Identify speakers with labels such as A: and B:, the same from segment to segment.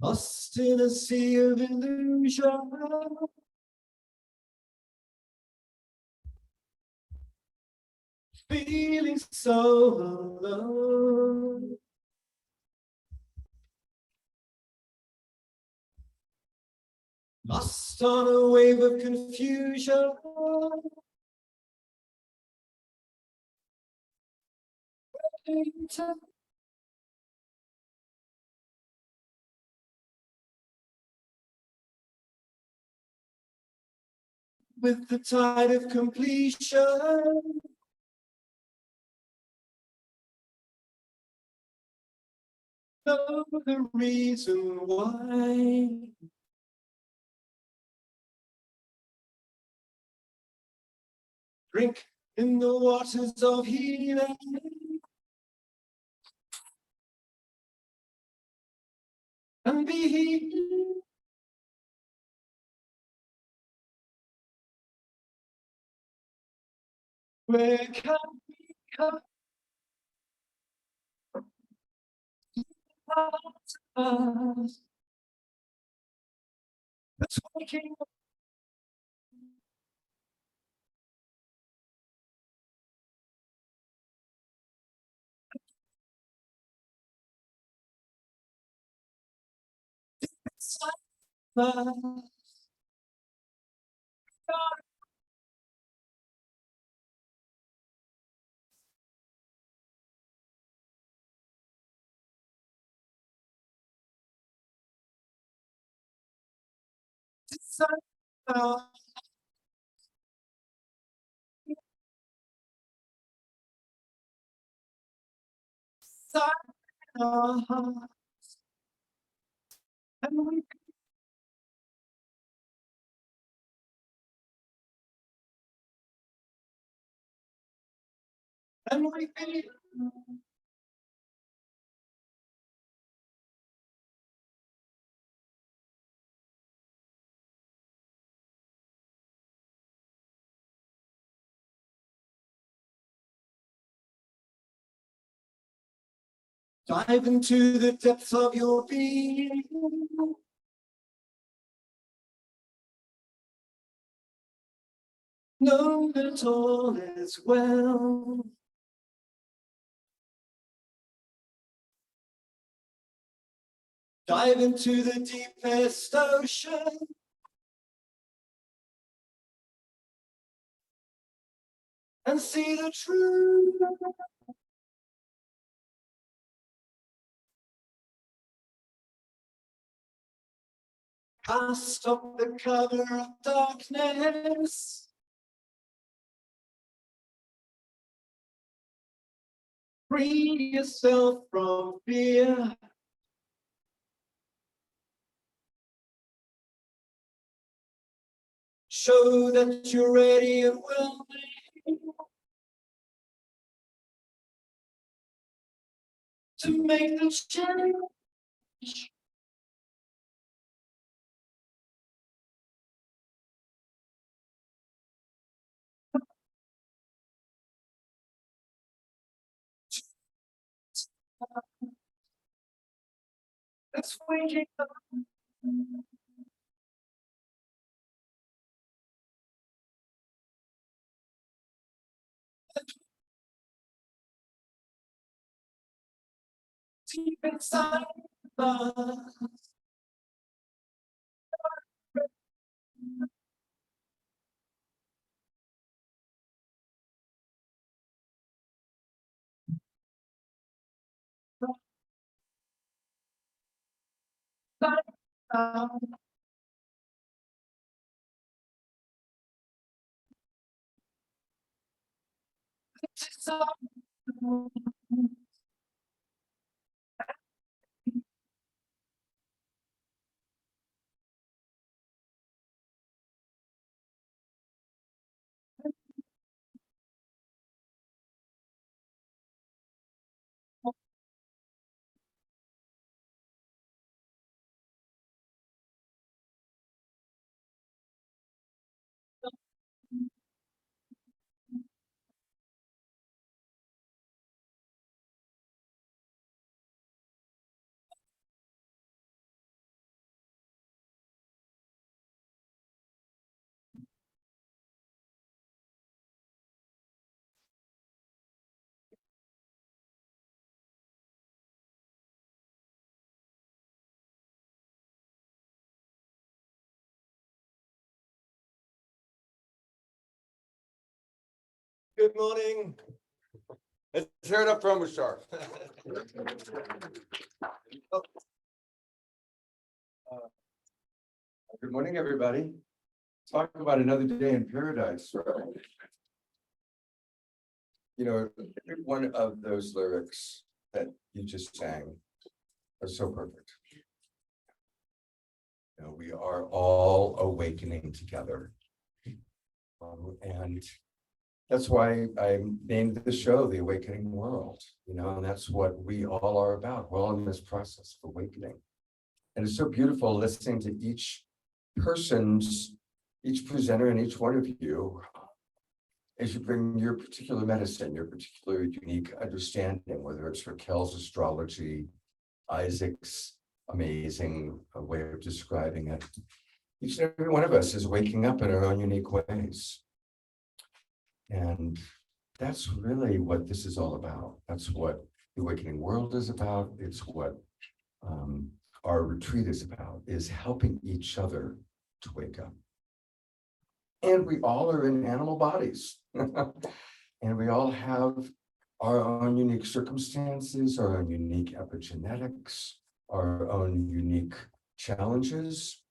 A: Lost in a sea of illusion, feeling so alone. Lost on a wave of confusion, with the tide of completion. Know the reason why. Drink in the waters of healing. And be healed. Where can we come? Us. That's waking up. And we feel. Dive into the depths of your being. Know that all is well. Dive into the deepest ocean. And see the truth. Cast off the cover of darkness. Free yourself from fear. Show that you're ready and willing to make the change. It's waking up. Deep inside us. Good morning.
B: Let's hear it up from Omashar.
C: Good morning, everybody. Talk about another day in paradise, right? You know, every one of those lyrics that you just sang are so perfect. You know, we are all awakening together. And that's why I named the show The Awakening World, you know, and that's what we all are about. We're all in this process of awakening. And it's so beautiful listening to each presenter and each one of you as you bring your particular medicine, your particular unique understanding, whether it's Raquel's astrology, Isaac's amazing way of describing it. Each and every one of us is waking up in our own unique ways. And that's really what this is all about. That's what the Awakening World is about. It's what our retreat is about, is helping each other to wake up. And we all are in animal bodies. And we all have our own unique circumstances, our own unique epigenetics, our own unique challenges.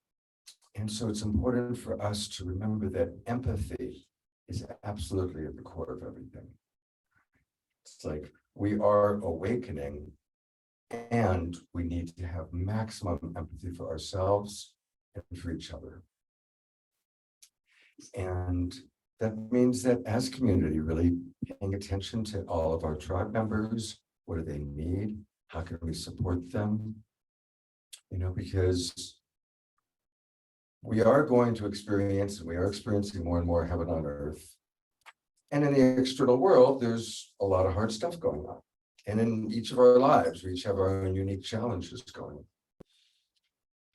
C: And so it's important for us to remember that empathy is absolutely at the core of everything. It's like we are awakening and we need to have maximum empathy for ourselves and for each other. And that means that as community, really paying attention to all of our tribe members, what do they need? How can we support them? You know, because we are going to experience, and we are experiencing more and more heaven on earth. And in the external world, there's a lot of hard stuff going on. And in each of our lives, we each have our own unique challenges going on.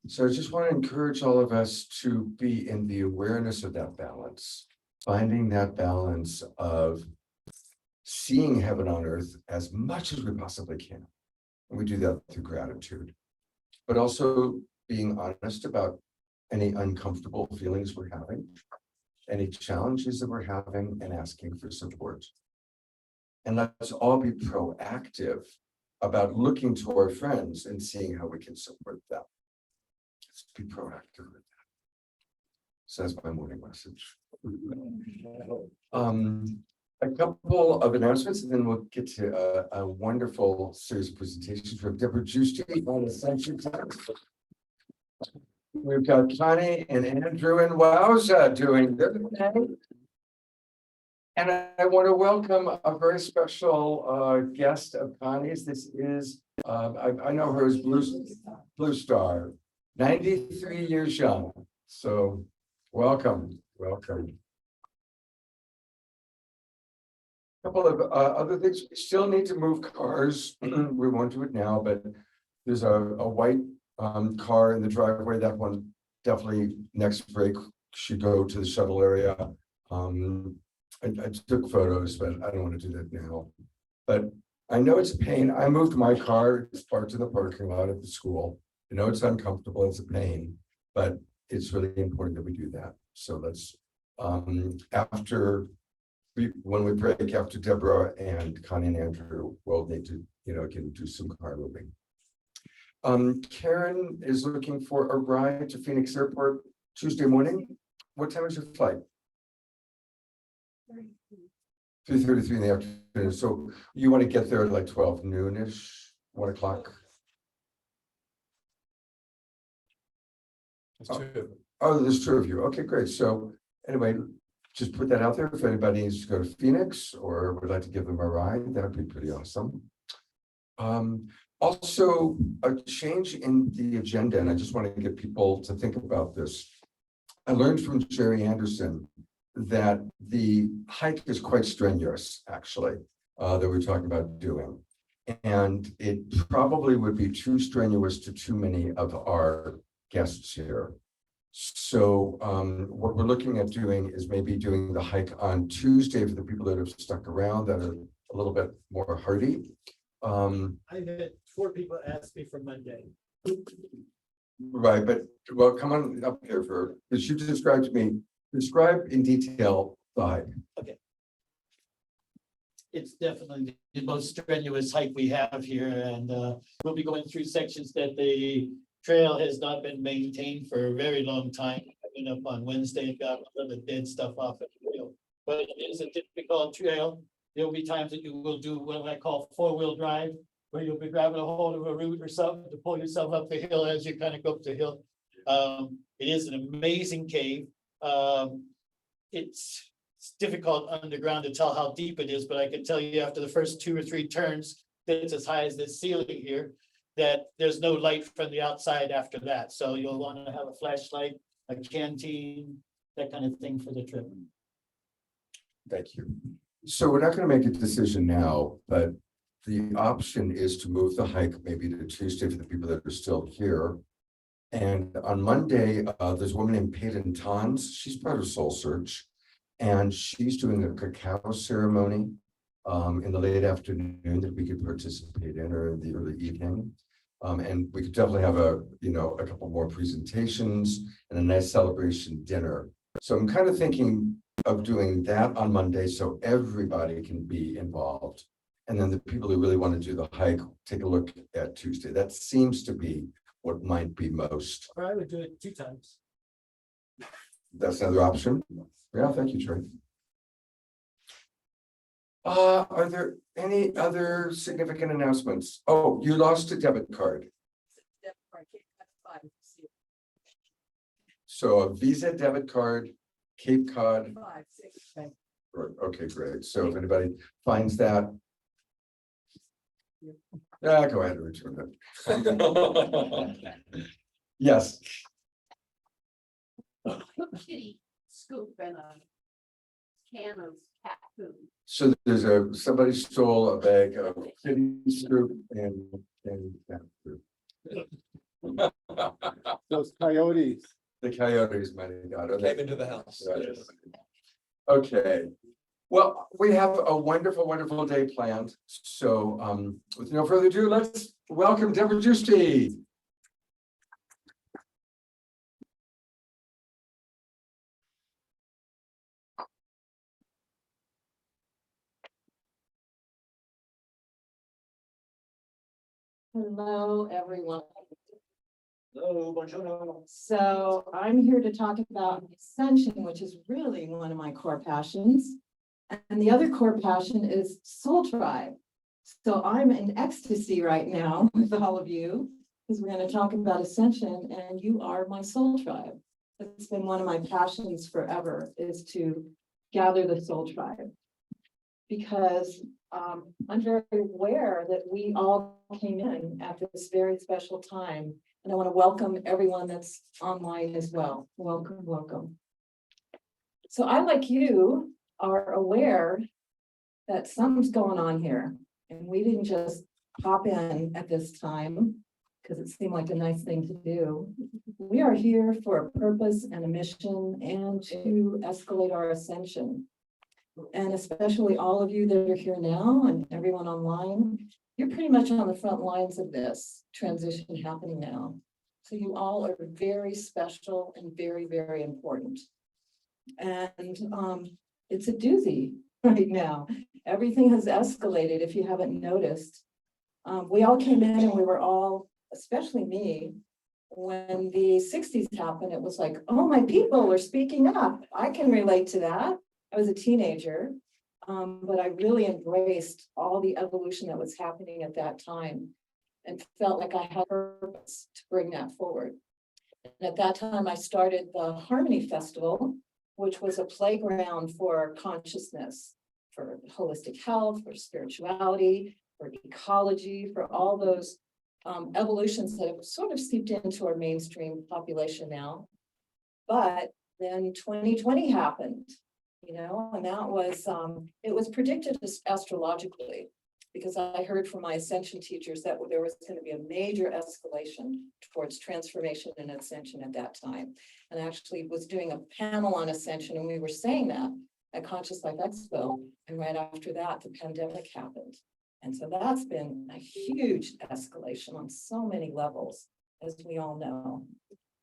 C: So I just want to encourage all of us to be in the awareness of that balance, finding that balance of seeing heaven on earth as much as we possibly can. And we do that through gratitude. but also being honest about any uncomfortable feelings we're having, any challenges that we're having, and asking for support. And let's all be proactive about looking to our friends and seeing how we can support them. Let's be proactive with that. So that's my morning message. A couple of announcements, and then we'll get to a wonderful series of presentations from Debra Giusti on Ascension. We've got Connie and Andrew and WOWZA doing their thing. And I want to welcome a very special guest of Connie's. This is, I know her as Blue Star, 93 years young. So welcome. Couple of other things. We still need to move cars. We won't do it now, but there's a white car in the driveway. That one definitely next break should go to the shuttle area. I took photos, but I don't want to do that now. But I know it's a pain. I moved my car. It's parked in the parking lot at the school. I know it's uncomfortable. It's a pain, but it's really important that we do that. So let's when we break after Debra and Connie and Andrew, we'll need to, again, do some car moving. Karen is looking for a ride to Phoenix Airport Tuesday morning. What time is your flight? 3:33 in the afternoon. So you want to get there at like 12 noonish, 1 o'clock? Oh, there's two of you. Okay, great. So anyway, just put that out there. If anybody needs to go to Phoenix or would like to give them a ride, that would be pretty awesome. Also, a change in the agenda, and I just want to get people to think about this. I learned from Jerry Anderson that the hike is quite strenuous, actually, that we're talking about doing. And it probably would be too strenuous to too many of our guests here. So what we're looking at doing is maybe doing the hike on Tuesday for the people that have stuck around that are a little bit more hardy.
A: I've had 4 people ask me for Monday.
C: Right, but well, come on up here because you described to me, describe in detail the hike.
A: Okay. It's definitely the most strenuous hike we have here, and we'll be going through sections that the trail has not been maintained for a very long time. I went up on Wednesday and got all of the dead stuff off the trail, but it is a difficult trail. There will be times that you will do what I call 4-wheel drive, where you'll be grabbing a hold of a root or something to pull yourself up the hill as you kind of go up the hill. It is an amazing cave. It's difficult underground to tell how deep it is, but I can tell you after the first 2 or 3 turns, it's as high as this ceiling here, that there's no light from the outside after that. So you'll want to have a flashlight, a canteen, that kind of thing for the trip.
C: Thank you. So we're not going to make a decision now, but the option is to move the hike maybe to Tuesday for the people that are still here. And on Monday, there's a woman named Peyton Tons. She's part of Soul Search, and she's doing a cacao ceremony in the late afternoon that we could participate in, or in the early evening. And we could definitely have a couple more presentations and a nice celebration dinner. So I'm kind of thinking of doing that on Monday so everybody can be involved. And then the people who really want to do the hike, take a look at Tuesday. That seems to be what might be most.
A: Or I would do it 2 times.
C: That's another option. Yeah, thank you, Trey. Are there any other significant announcements? Oh, you lost a debit card. So a Visa debit card, Cape Cod. Okay, great. So if anybody finds that, yeah, go ahead and return it. Yes.
D: Kitty scoop and a can of cat food.
C: So there's somebody stole a bag of kitty scoop and cat food.
E: Those coyotes.
C: The coyotes might have got it.
B: Came into the house.
C: Okay. Well, we have a wonderful, wonderful day planned. So with no further ado, let's welcome Debra Giusti.
F: Hello, everyone.
A: Hello, bonjour.
F: So I'm here to talk about Ascension, which is really one of my core passions. And the other core passion is Soul Tribe. So I'm in ecstasy right now with all of you, because we're going to talk about Ascension, and you are my Soul Tribe. It's been one of my passions forever, is to gather the Soul Tribe. Because I'm very aware that we all came in at this very special time. And I want to welcome everyone that's online as well. Welcome, welcome. So I, like you, are aware that something's going on here. And we didn't just pop in at this time because it seemed like a nice thing to do. We are here for a purpose and a mission and to escalate our ascension. And especially all of you that are here now and everyone online, you're pretty much on the front lines of this transition happening now. So you all are very special and very, very important. And it's a doozy right now. Everything has escalated, if you haven't noticed. We all came in and we were all, especially me, when the 60s happened, it was like, oh, my people are speaking up. I can relate to that. I was a teenager, but I really embraced all the evolution that was happening at that time and felt like I had a purpose to bring that forward. And at that time, I started the Harmony Festival, which was a playground for consciousness, for holistic health, for spirituality, for ecology, for all those evolutions that have sort of seeped into our mainstream population now. But then 2020 happened. And that was, it was predicted astrologically, because I heard from my Ascension teachers that there was going to be a major escalation towards transformation and Ascension at that time. And I actually was doing a panel on Ascension, and we were saying that at Conscious Life Expo. And right after that, the pandemic happened. And so that's been a huge escalation on so many levels, as we all know.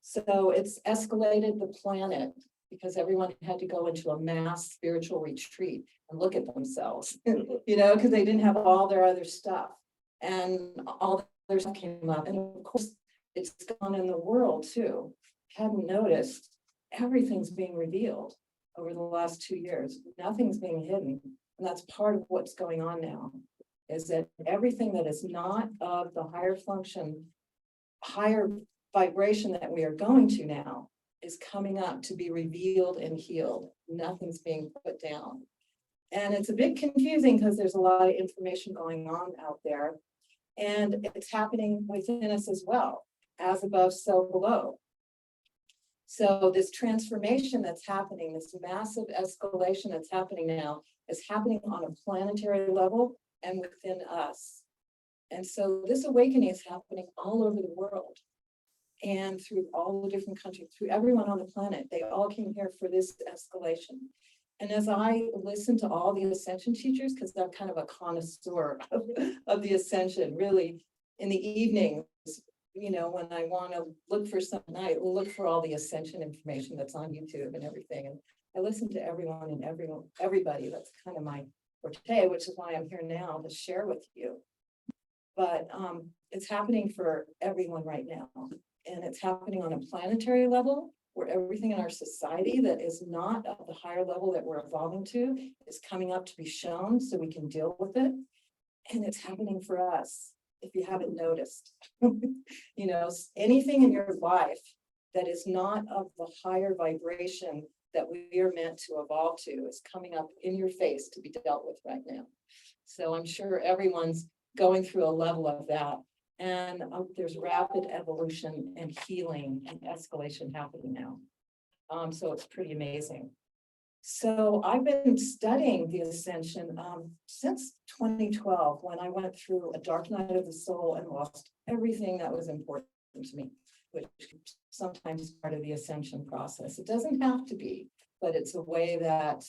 F: So it's escalated the planet, because everyone had to go into a mass spiritual retreat and look at themselves, because they didn't have all their other stuff. And all their stuff came up. And of course, it's gone in the world too. Hadn't noticed, everything's being revealed over the last 2 years. Nothing's being hidden. And that's part of what's going on now, is that everything that is not of the higher function, higher vibration that we are going to now, is coming up to be revealed and healed. Nothing's being put down. And it's a bit confusing because there's a lot of information going on out there. And it's happening within us as well, as above, so below. So this transformation that's happening, this massive escalation that's happening now, is happening on a planetary level and within us. And so this awakening is happening all over the world. And through all the different countries, through everyone on the planet, they all came here for this escalation. And as I listen to all the Ascension teachers, because I'm kind of a connoisseur of the Ascension, really, in the evenings, when I want to look for something, I look for all the Ascension information that's on YouTube and everything. And I listen to everyone and everybody. That's kind of my forte, which is why I'm here now to share with you. But it's happening for everyone right now. And it's happening on a planetary level, where everything in our society that is not at the higher level that we're evolving to is coming up to be shown so we can deal with it. And it's happening for us, if you haven't noticed. Anything in your life that is not of the higher vibration that we are meant to evolve to is coming up in your face to be dealt with right now. So I'm sure everyone's going through a level of that. And there's rapid evolution and healing and escalation happening now. So it's pretty amazing. So I've been studying the Ascension since 2012, when I went through a dark night of the soul and lost everything that was important to me, which is sometimes part of the Ascension process. It doesn't have to be, but it's a way that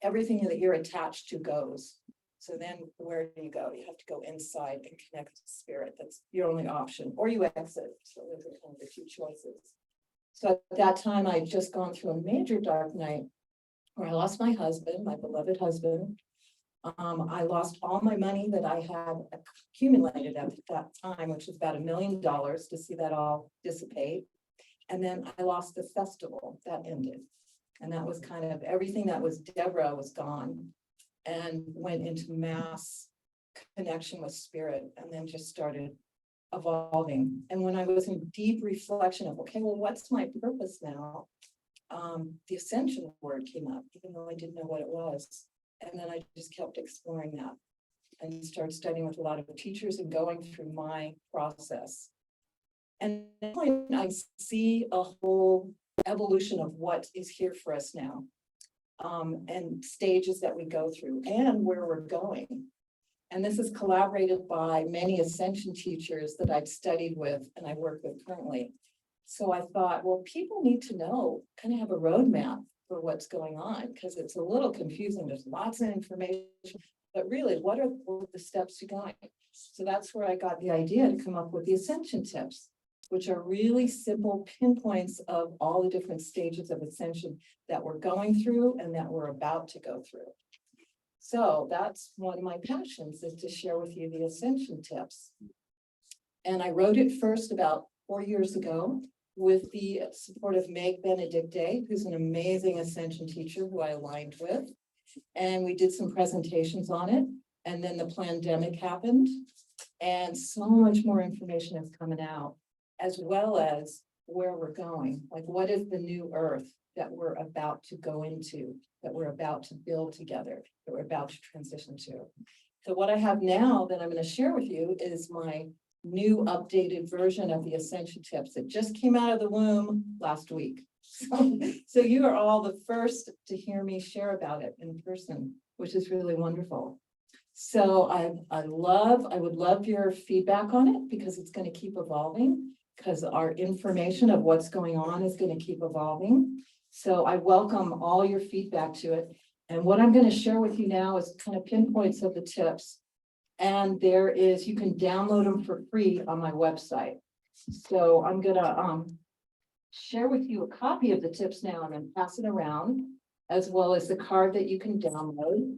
F: everything that you're attached to goes. So then where do you go? You have to go inside and connect to spirit. That's your only option, or you exit. So those are kind of the two choices. So at that time, I'd just gone through a major dark night where I lost my husband, my beloved husband. I lost all my money that I had accumulated at that time, which was about $1 million, to see that all dissipate. And then I lost the festival that ended. And that was kind of everything that was Debra was gone and went into mass connection with spirit, and then just started evolving. And when I was in deep reflection of, okay, well, what's my purpose now? The Ascension word came up, even though I didn't know what it was. And then I just kept exploring that and started studying with a lot of teachers and going through my process. And at that point, I see a whole evolution of what is here for us now, and stages that we go through and where we're going. And this is collaborated by many Ascension teachers that I've studied with and I work with currently. So I thought, well, people need to know, kind of have a roadmap for what's going on, because it's a little confusing. There's lots of information, but really, what are the steps you're going? So that's where I got the idea to come up with the Ascension tips, which are really simple pinpoints of all the different stages of ascension that we're going through and that we're about to go through. So that's one of my passions, is to share with you the Ascension tips. And I wrote it first about 4 years ago with the support of Meg Benedicte, who's an amazing Ascension teacher who I aligned with. And we did some presentations on it. And then the pandemic happened. And so much more information is coming out, as well as where we're going. Like, what is the new earth that we're about to go into, that we're about to build together, that we're about to transition to? So what I have now that I'm going to share with you is my new updated version of the Ascension tips that just came out of the womb last week. So you are all the first to hear me share about it in person, which is really wonderful. So I would love your feedback on it, because it's going to keep evolving, because our information of what's going on is going to keep evolving. So I welcome all your feedback to it. And what I'm going to share with you now is kind of pinpoints of the tips. And you can download them for free on my website. So I'm going to share with you a copy of the tips now and then pass it around, as well as the card that you can download.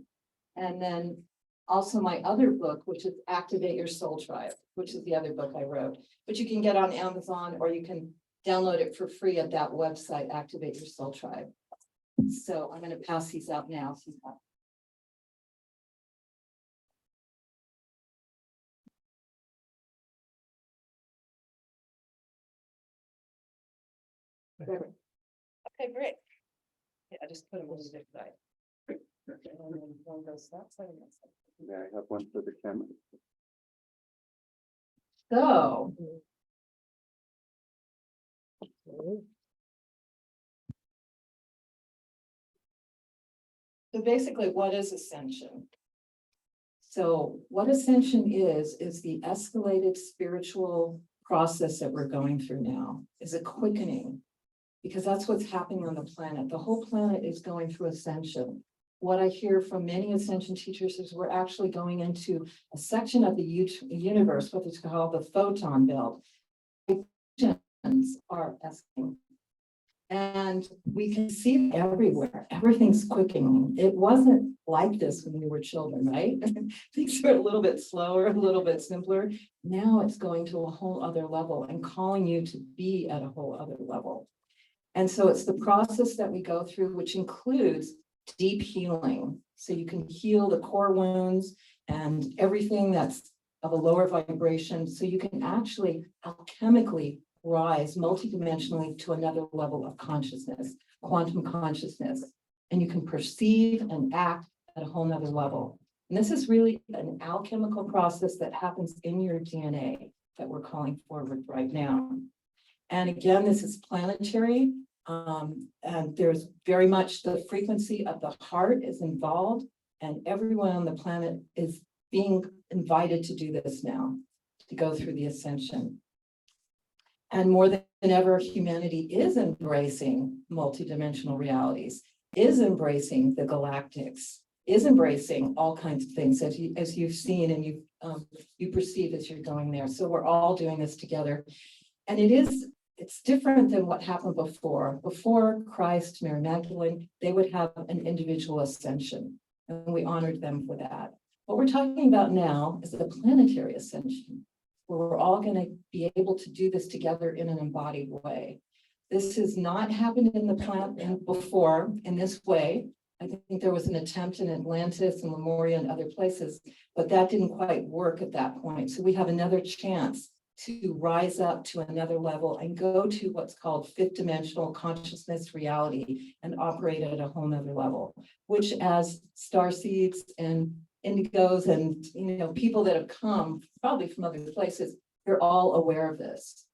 F: And then also my other book, which is Activate Your Soul Tribe, which is the other book I wrote, but you can get on Amazon, or you can download it for free at that website, Activate Your Soul Tribe. So I'm going to pass these out now. Okay, great. Yeah, I just put them on the zip side. And then one goes that side and that side.
E: Yeah, I have one for the camera.
F: So. So basically, what is Ascension? So what Ascension is the escalated spiritual process that we're going through now, is a quickening, because that's what's happening on the planet. The whole planet is going through ascension. What I hear from many Ascension teachers is we're actually going into a section of the universe, what is called the photon belt. Are asking. And we can see it everywhere. Everything's quickening. It wasn't like this when we were children, right? Things were a little bit slower, a little bit simpler. Now it's going to a whole other level and calling you to be at a whole other level. And so it's the process that we go through, which includes deep healing. So you can heal the core wounds and everything that's of a lower vibration. So you can actually alchemically rise multidimensionally to another level of consciousness, quantum consciousness, and you can perceive and act at a whole nother level. And this is really an alchemical process that happens in your DNA that we're calling forward right now. And again, this is planetary, and there's very much the frequency of the heart is involved, and everyone on the planet is being invited to do this now, to go through the ascension. And more than ever, humanity is embracing multidimensional realities, is embracing the galactics, is embracing all kinds of things as you've seen and you perceive as you're going there. So we're all doing this together. And it's different than what happened before. Before Christ, Mary Magdalene, they would have an individual ascension. and we honored them for that. What we're talking about now is the planetary ascension, where we're all going to be able to do this together in an embodied way. This has not happened in the planet before in this way. I think there was an attempt in Atlantis and Lemuria and other places, but that didn't quite work at that point. So we have another chance to rise up to another level and go to what's called fifth dimensional consciousness reality and operate at a whole nother level, which as starseeds and indigos and people that have come probably from other places, they're all aware of this.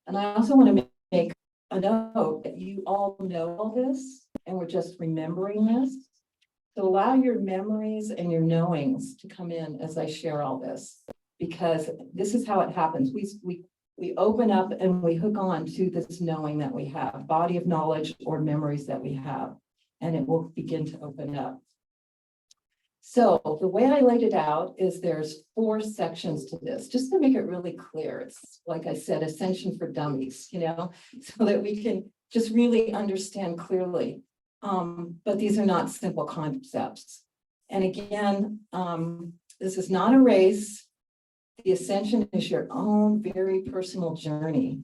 F: And I also want to make a note that you all know all this and we're just remembering this. So allow your memories and your knowings to come in as I share all this, because this is how it happens. We open up and we hook on to this knowing that we have, body of knowledge or memories that we have, and it will begin to open up. So the way I laid it out is there's 4 sections to this, just to make it really clear. It's like I said, Ascension for dummies, so that we can just really understand clearly. But these are not simple concepts. And again, this is not a race. The Ascension is your own very personal journey.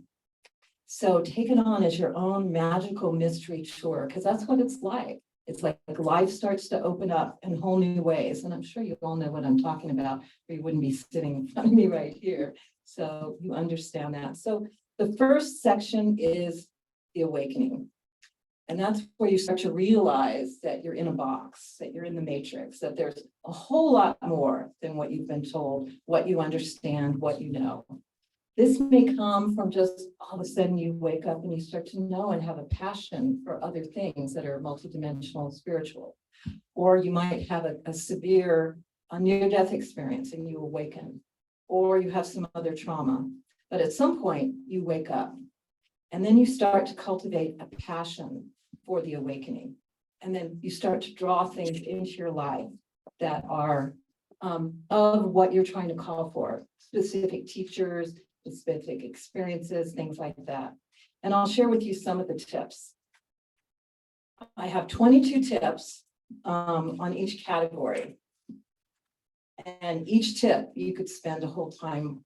F: So take it on as your own magical mystery tour, because that's what it's like. It's like life starts to open up in whole new ways. And I'm sure you all know what I'm talking about, or you wouldn't be sitting in front of me right here. So you understand that. So the first section is the awakening. And that's where you start to realize that you're in a box, that you're in the matrix, that there's a whole lot more than what you've been told, what you understand, what you know. This may come from just all of a sudden you wake up and you start to know and have a passion for other things that are multidimensional and spiritual. Or you might have a severe near-death experience and you awaken. Or you have some other trauma. But at some point you wake up and then you start to cultivate a passion for the awakening. And then you start to draw things into your life that are of what you're trying to call for, specific teachers, specific experiences, things like that. And I'll share with you some of the tips. I have 22 tips on each category. And each tip you could spend a whole time,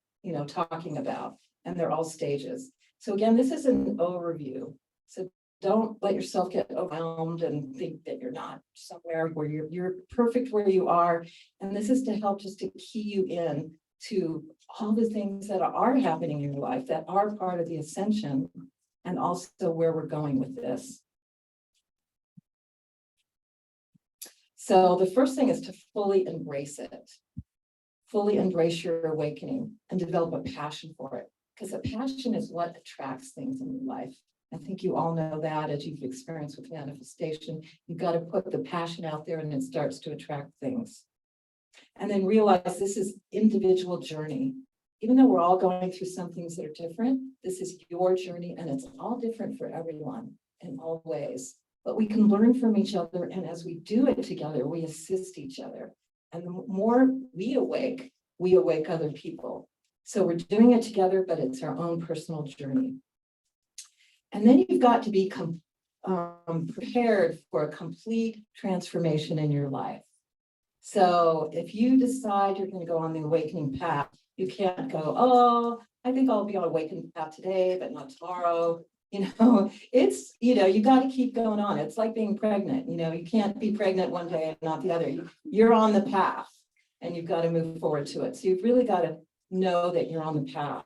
F: talking about, and they're all stages. So again, this is an overview. So don't let yourself get overwhelmed and think that you're not somewhere where you're perfect where you are. And this is to help just to key you in to all the things that are happening in your life that are part of the ascension, and also where we're going with this. So the first thing is to fully embrace it. Fully embrace your awakening and develop a passion for it. Because a passion is what attracts things in your life. I think you all know that as you've experienced with manifestation. You've got to put the passion out there and it starts to attract things. And then realize this is individual journey. Even though we're all going through some things that are different, this is your journey and it's all different for everyone in all ways. But we can learn from each other, and as we do it together, we assist each other. And the more we awake other people. So we're doing it together, but it's our own personal journey. And then you've got to be prepared for a complete transformation in your life. So if you decide you're going to go on the awakening path, you can't go, oh, I think I'll be on awakening path today, but not tomorrow. It's, you got to keep going on. It's like being pregnant. You can't be pregnant one day and not the other. You're on the path and you've got to move forward to it. So you've really got to know that you're on the path.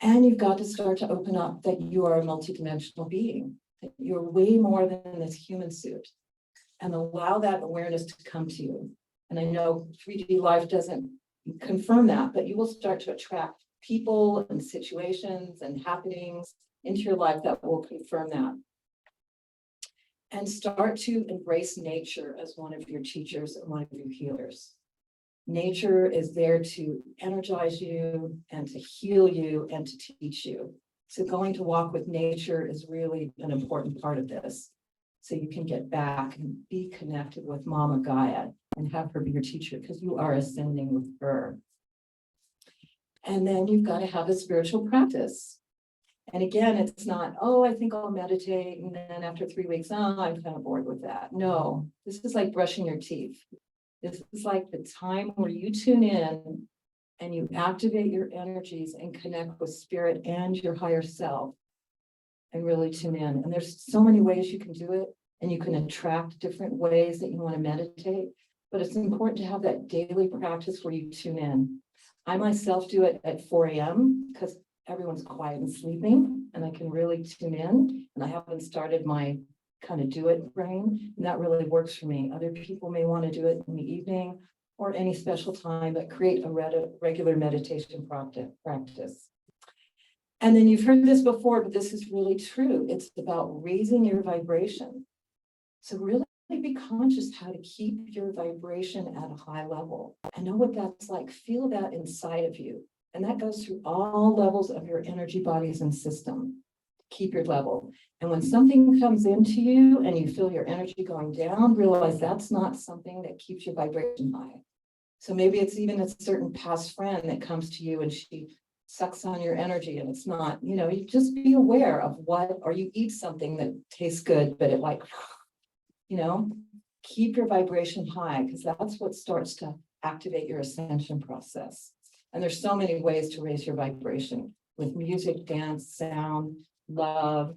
F: And you've got to start to open up that you are a multidimensional being, that you're way more than this human suit, and allow that awareness to come to you. And I know 3D life doesn't confirm that, but you will start to attract people and situations and happenings into your life that will confirm that. And start to embrace nature as one of your teachers and one of your healers. Nature is there to energize you and to heal you and to teach you. So going to walk with nature is really an important part of this. So you can get back and be connected with Mama Gaia and have her be your teacher, because you are ascending with her. And then you've got to have a spiritual practice. And again, it's not, oh, I think I'll meditate, and then after 3 weeks, oh, I'm kind of bored with that. No, this is like brushing your teeth. This is like the time where you tune in and you activate your energies and connect with spirit and your higher self and really tune in. And there's so many ways you can do it, and you can attract different ways that you want to meditate, but it's important to have that daily practice where you tune in. I myself do it at 4 a.m. because everyone's quiet and sleeping, and I can really tune in, and I haven't started my kind of do it brain, and that really works for me. Other people may want to do it in the evening or any special time, but create a regular meditation practice. And then you've heard this before, but this is really true. It's about raising your vibration. So really be conscious how to keep your vibration at a high level. And know what that's like. Feel that inside of you. And that goes through all levels of your energy bodies and system. Keep your level. And when something comes into you and you feel your energy going down, realize that's not something that keeps your vibration high. So maybe it's even a certain past friend that comes to you and she sucks on your energy, and it's not, you just be aware of what, or you eat something that tastes good, but it like, keep your vibration high, because that's what starts to activate your ascension process. And there's so many ways to raise your vibration with music, dance, sound, love,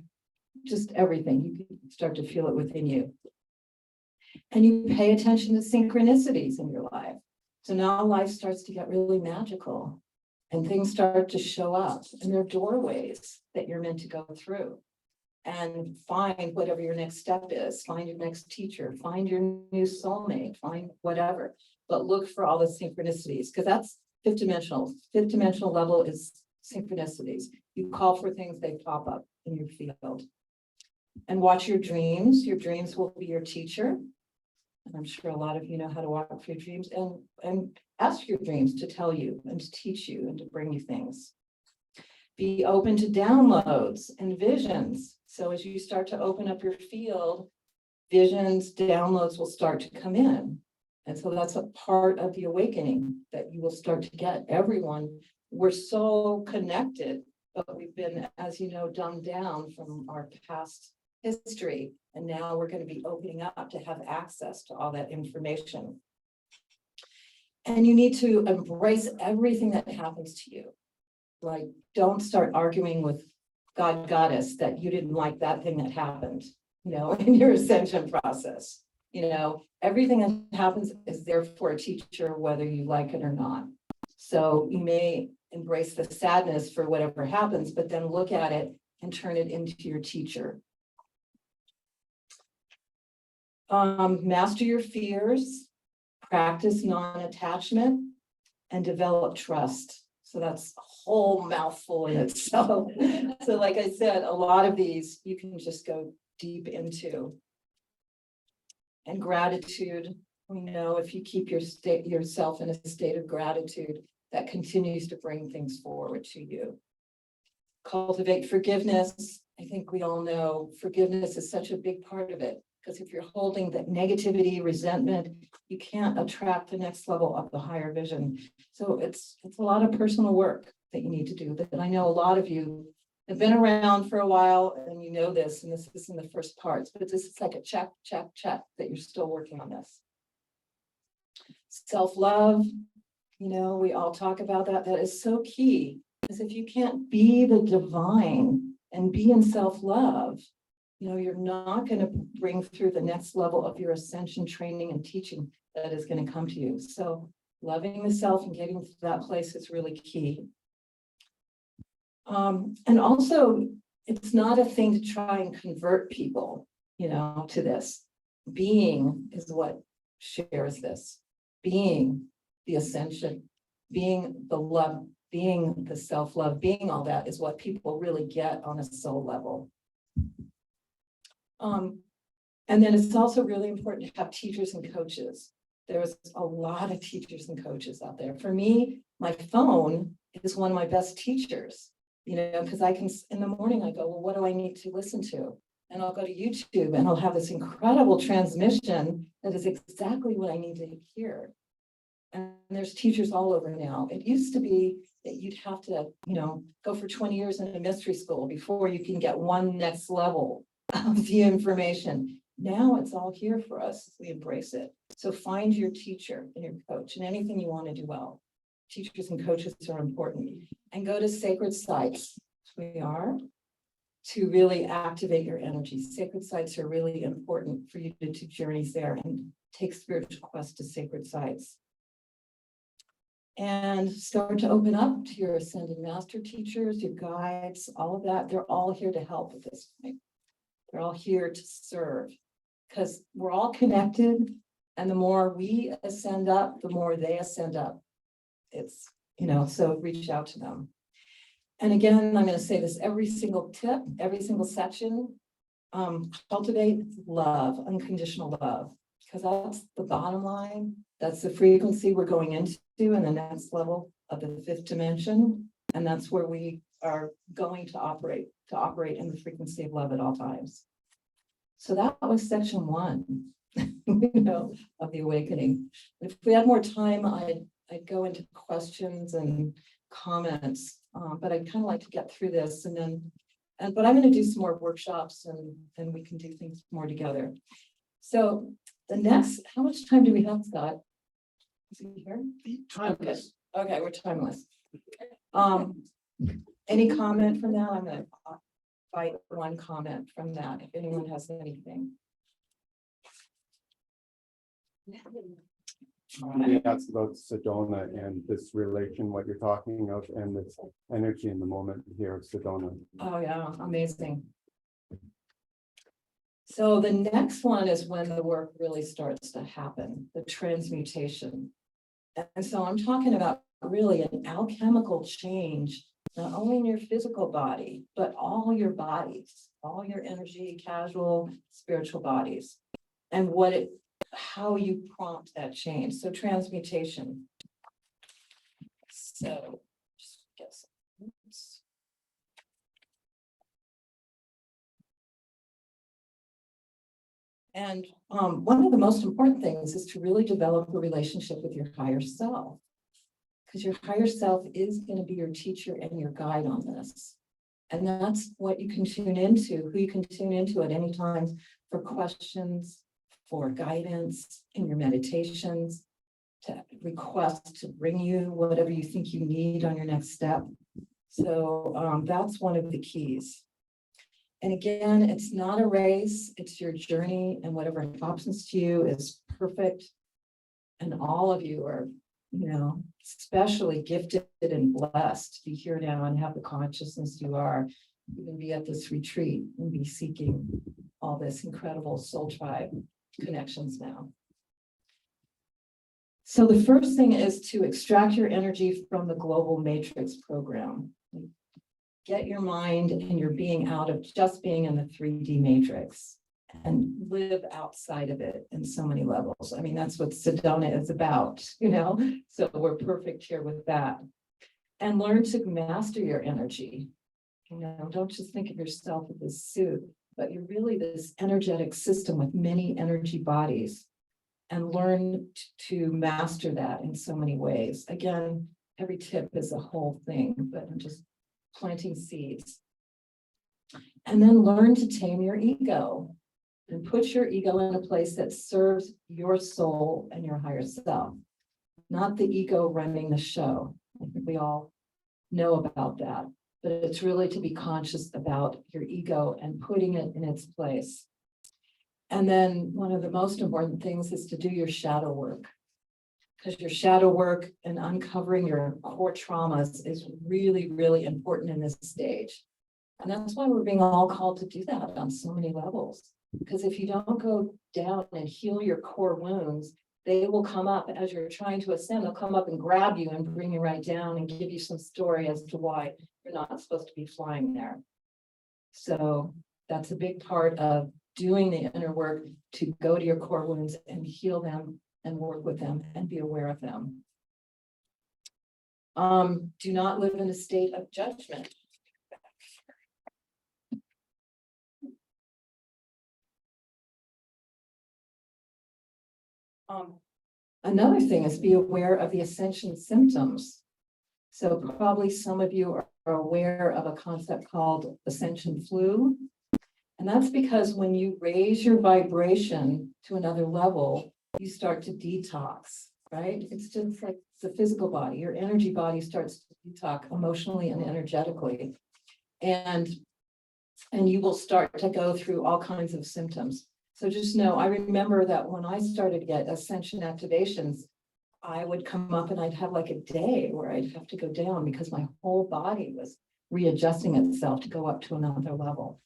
F: just everything. You can start to feel it within you. And you pay attention to synchronicities in your life. So now life starts to get really magical, and things start to show up, and there are doorways that you're meant to go through. And find whatever your next step is, find your next teacher, find your new soulmate, find whatever, but look for all the synchronicities, because that's fifth dimensional. Fifth dimensional level is synchronicities. You call for things, they pop up in your field. And watch your dreams. Your dreams will be your teacher. And I'm sure a lot of you know how to walk through your dreams, and ask your dreams to tell you and to teach you and to bring you things. Be open to downloads and visions. So as you start to open up your field, visions, downloads will start to come in. And so that's a part of the awakening that you will start to get. Everyone, we're so connected, but we've been, as you know, dumbed down from our past history. And now we're going to be opening up to have access to all that information. And you need to embrace everything that happens to you. Like, don't start arguing with God, goddess, that you didn't like that thing that happened, in your ascension process. Everything that happens is there for a teacher, whether you like it or not. So you may embrace the sadness for whatever happens, but then look at it and turn it into your teacher. Master your fears, practice non-attachment, and develop trust. So that's a whole mouthful in itself. So like I said, a lot of these you can just go deep into. And gratitude, we know if you keep yourself in a state of gratitude, that continues to bring things forward to you. Cultivate forgiveness. I think we all know forgiveness is such a big part of it, because if you're holding that negativity, resentment, you can't attract the next level of the higher vision. So it's a lot of personal work that you need to do, that I know a lot of you have been around for a while, and you know this, and this is in the first parts, but this is like a check that you're still working on this. Self-love, we all talk about that. That is so key, because if you can't be the divine and be in self-love, you're not going to bring through the next level of your ascension training and teaching that is going to come to you. So loving the self and getting to that place is really key. And also, it's not a thing to try and convert people, to this. Being is what shares this. Being the ascension, being the love, being the self-love, being all that is what people really get on a soul level. And then it's also really important to have teachers and coaches. There's a lot of teachers and coaches out there. For me, my phone is one of my best teachers, because I can, in the morning, I go, well, what do I need to listen to? And I'll go to YouTube and I'll have this incredible transmission that is exactly what I need to hear. And there's teachers all over now. It used to be that you'd have to, go for 20 years in a mystery school before you can get one next level of the information. Now it's all here for us. We embrace it. So find your teacher and your coach and anything you want to do well. Teachers and coaches are important. And go to sacred sites. We are to really activate your energy. Sacred sites are really important for you to do journeys there and take spiritual quests to sacred sites. And start to open up to your ascended master teachers, your guides, all of that. They're all here to help at this point. They're all here to serve because we're all connected. And the more we ascend up, the more they ascend up. It's, so reach out to them. And again, I'm going to say this every single tip, every single section, cultivate love, unconditional love, because that's the bottom line. That's the frequency we're going into in the next level of the fifth dimension. And that's where we are going to operate in the frequency of love at all times. So that was section 1, of the awakening. If we had more time, I'd go into questions and comments, but I'd kind of like to get through this but I'm going to do some more workshops and we can do things more together. So the next, how much time do we have, Scott? Is he here?
A: Timeless.
F: Okay, we're timeless. Any comment from that? I'm going to invite one comment from that, if anyone has anything.
E: Somebody asked about Sedona and this relation, what you're talking of, and this energy in the moment here of Sedona.
F: Oh, yeah, amazing. So the next one is when the work really starts to happen, the transmutation. And so I'm talking about really an alchemical change, not only in your physical body, but all your bodies, all your energy, casual, spiritual bodies, and how you prompt that change. So transmutation. So just get some notes. And one of the most important things is to really develop a relationship with your higher self, because your higher self is going to be your teacher and your guide on this. And that's what you can tune into, who you can tune into at any time for questions, for guidance in your meditations, to request to bring you whatever you think you need on your next step. So that's one of the keys. And again, it's not a race, it's your journey, and whatever happens to you is perfect. And all of you are, especially gifted and blessed to be here now and have the consciousness you are. You can be at this retreat and be seeking all this incredible soul tribe connections now. So the first thing is to extract your energy from the global matrix program. Get your mind and your being out of just being in the 3D matrix and live outside of it in so many levels. I mean, that's what Sedona is about, so we're perfect here with that. And learn to master your energy. Don't just think of yourself as this suit, but you're really this energetic system with many energy bodies, and learn to master that in so many ways. Again, every tip is a whole thing, but I'm just planting seeds. And then learn to tame your ego and put your ego in a place that serves your soul and your higher self, not the ego running the show. I think we all know about that, but it's really to be conscious about your ego and putting it in its place. And then one of the most important things is to do your shadow work, because your shadow work and uncovering your core traumas is really, really important in this stage. And that's why we're being all called to do that on so many levels. Because if you don't go down and heal your core wounds, they will come up as you're trying to ascend. They'll come up and grab you and bring you right down and give you some story as to why you're not supposed to be flying there. So that's a big part of doing the inner work, to go to your core wounds and heal them and work with them and be aware of them. Do not live in a state of judgment. Another thing is be aware of the ascension symptoms. So probably some of you are aware of a concept called ascension flu. And that's because when you raise your vibration to another level, you start to detox, right? It's just like the physical body, your energy body starts to detox emotionally and energetically. And you will start to go through all kinds of symptoms. So just know, I remember that when I started to get ascension activations, I would come up and I'd have like a day where I'd have to go down because my whole body was readjusting itself to go up to another level.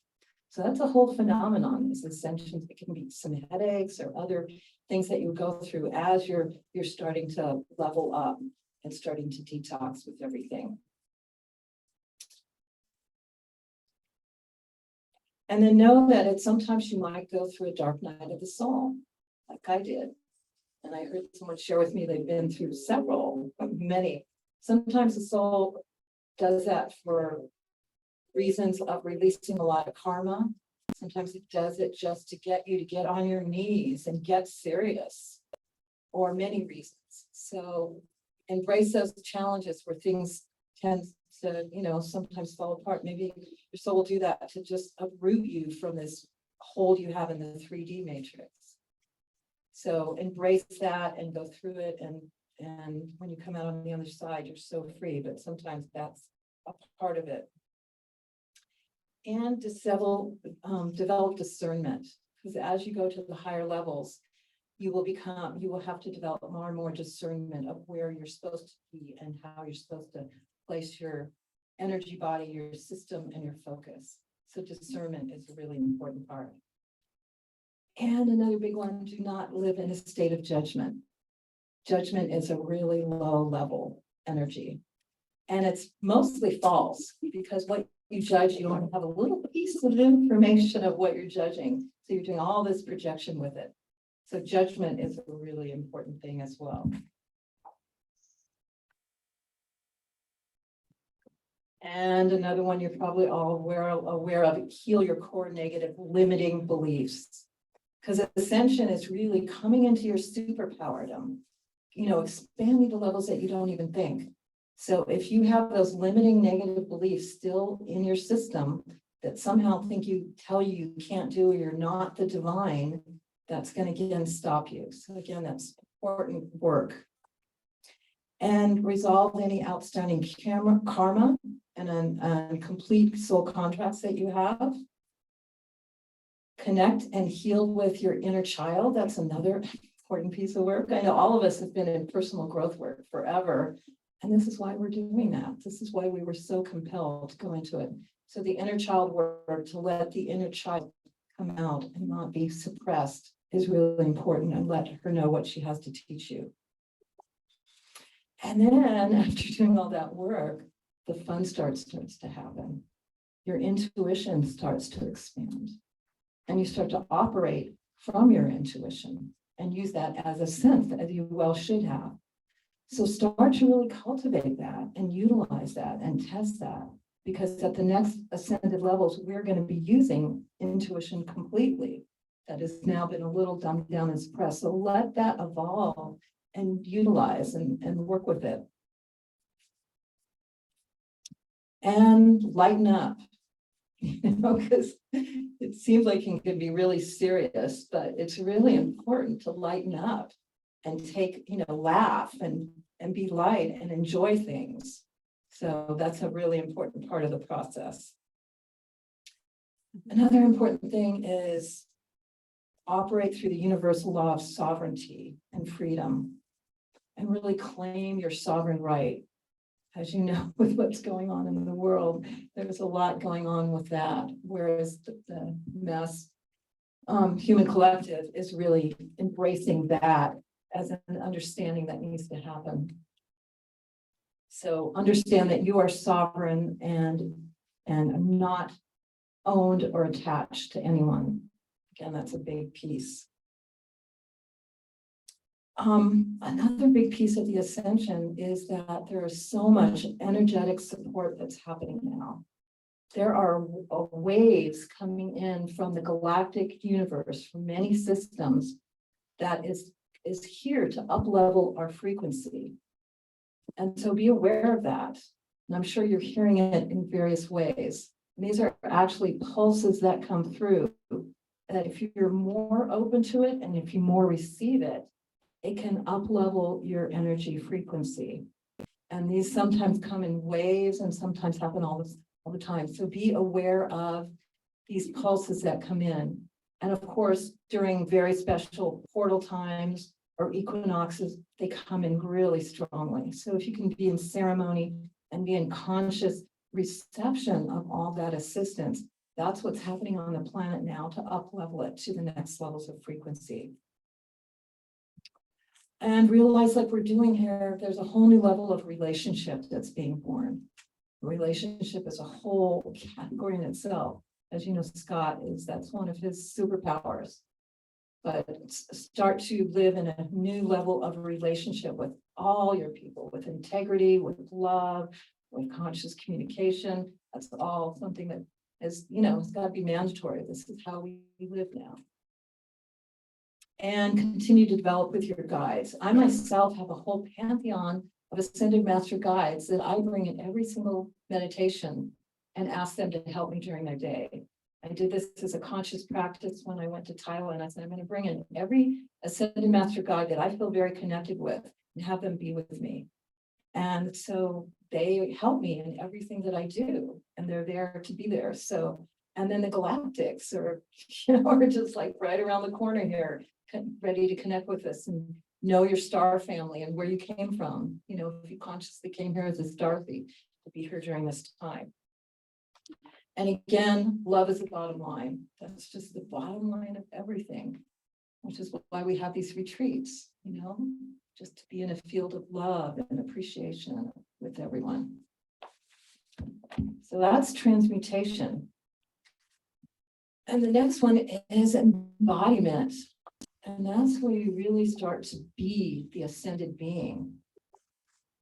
F: So that's a whole phenomenon, is ascension. It can be some headaches or other things that you go through as you're starting to level up and starting to detox with everything. And then know that sometimes you might go through a dark night of the soul, like I did. And I heard someone share with me they've been through many. Sometimes the soul does that for reasons of releasing a lot of karma. Sometimes it does it just to get you to get on your knees and get serious, or many reasons. So embrace those challenges where things tend to, sometimes fall apart. Maybe your soul will do that to just uproot you from this hold you have in the 3D matrix. So embrace that and go through it. And when you come out on the other side, you're so free, but sometimes that's a part of it. And develop discernment, because as you go to the higher levels, you will have to develop more and more discernment of where you're supposed to be and how you're supposed to place your energy body, your system, and your focus. So discernment is a really important part. And another big one, do not live in a state of judgment. Judgment is a really low level energy. And it's mostly false, because what you judge, you only have a little piece of information of what you're judging. So you're doing all this projection with it. So judgment is a really important thing as well. And another one you're probably all aware of, heal your core negative limiting beliefs. Because ascension is really coming into your superpowerdom, expanding to levels that you don't even think. So if you have those limiting negative beliefs still in your system that somehow tell you you can't do, or you're not the divine, that's going to again stop you. So again, that's important work. And resolve any outstanding karma and complete soul contracts that you have. Connect and heal with your inner child. That's another important piece of work. I know all of us have been in personal growth work forever. And this is why we're doing that. This is why we were so compelled to go into it. So the inner child work, to let the inner child come out and not be suppressed, is really important, and let her know what she has to teach you. And then after doing all that work, the fun starts to happen. Your intuition starts to expand. And you start to operate from your intuition and use that as a sense, as you well should have. So start to really cultivate that and utilize that and test that, because at the next ascended levels, we're going to be using intuition completely. That has now been a little dumbed down and suppressed. So let that evolve and utilize and work with it. And lighten up. Because it seems like it can be really serious, but it's really important to lighten up and take, laugh and be light and enjoy things. So that's a really important part of the process. Another important thing is operate through the universal law of sovereignty and freedom, and really claim your sovereign right. As you know, with what's going on in the world, there's a lot going on with that. Whereas the mass human collective is really embracing that as an understanding that needs to happen. So understand that you are sovereign and not owned or attached to anyone. Again, that's a big piece. Another big piece of the ascension is that there is so much energetic support that's happening now. There are waves coming in from the galactic universe, from many systems, that is is here to up-level our frequency. And so be aware of that. And I'm sure you're hearing it in various ways. And these are actually pulses that come through, that if you're more open to it and if you more receive it, it can up-level your energy frequency. And these sometimes come in waves and sometimes happen all the time. So be aware of these pulses that come in. And of course, during very special portal times or equinoxes, they come in really strongly. So if you can be in ceremony and be in conscious reception of all that assistance, that's what's happening on the planet now to up-level it to the next levels of frequency. And realize, like we're doing here, there's a whole new level of relationship that's being born. Relationship is a whole category in itself. As you know, Scott that's one of his superpowers. But start to live in a new level of relationship with all your people, with integrity, with love, with conscious communication. That's all something that is, it's got to be mandatory. This is how we live now. And continue to develop with your guides. I myself have a whole pantheon of ascended master guides that I bring in every single meditation and ask them to help me during their day. I did this as a conscious practice when I went to Thailand. I said, I'm going to bring in every ascended master guide that I feel very connected with and have them be with me. And so they help me in everything that I do, and they're there to be there. So, and then the galactics are, are just like right around the corner here, ready to connect with us and know your star family and where you came from. If you consciously came here as a star thief, to be here during this time. And again, love is the bottom line. That's just the bottom line of everything, which is why we have these retreats, just to be in a field of love and appreciation with everyone. So that's transmutation. And the next one is embodiment. And that's where you really start to be the ascended being.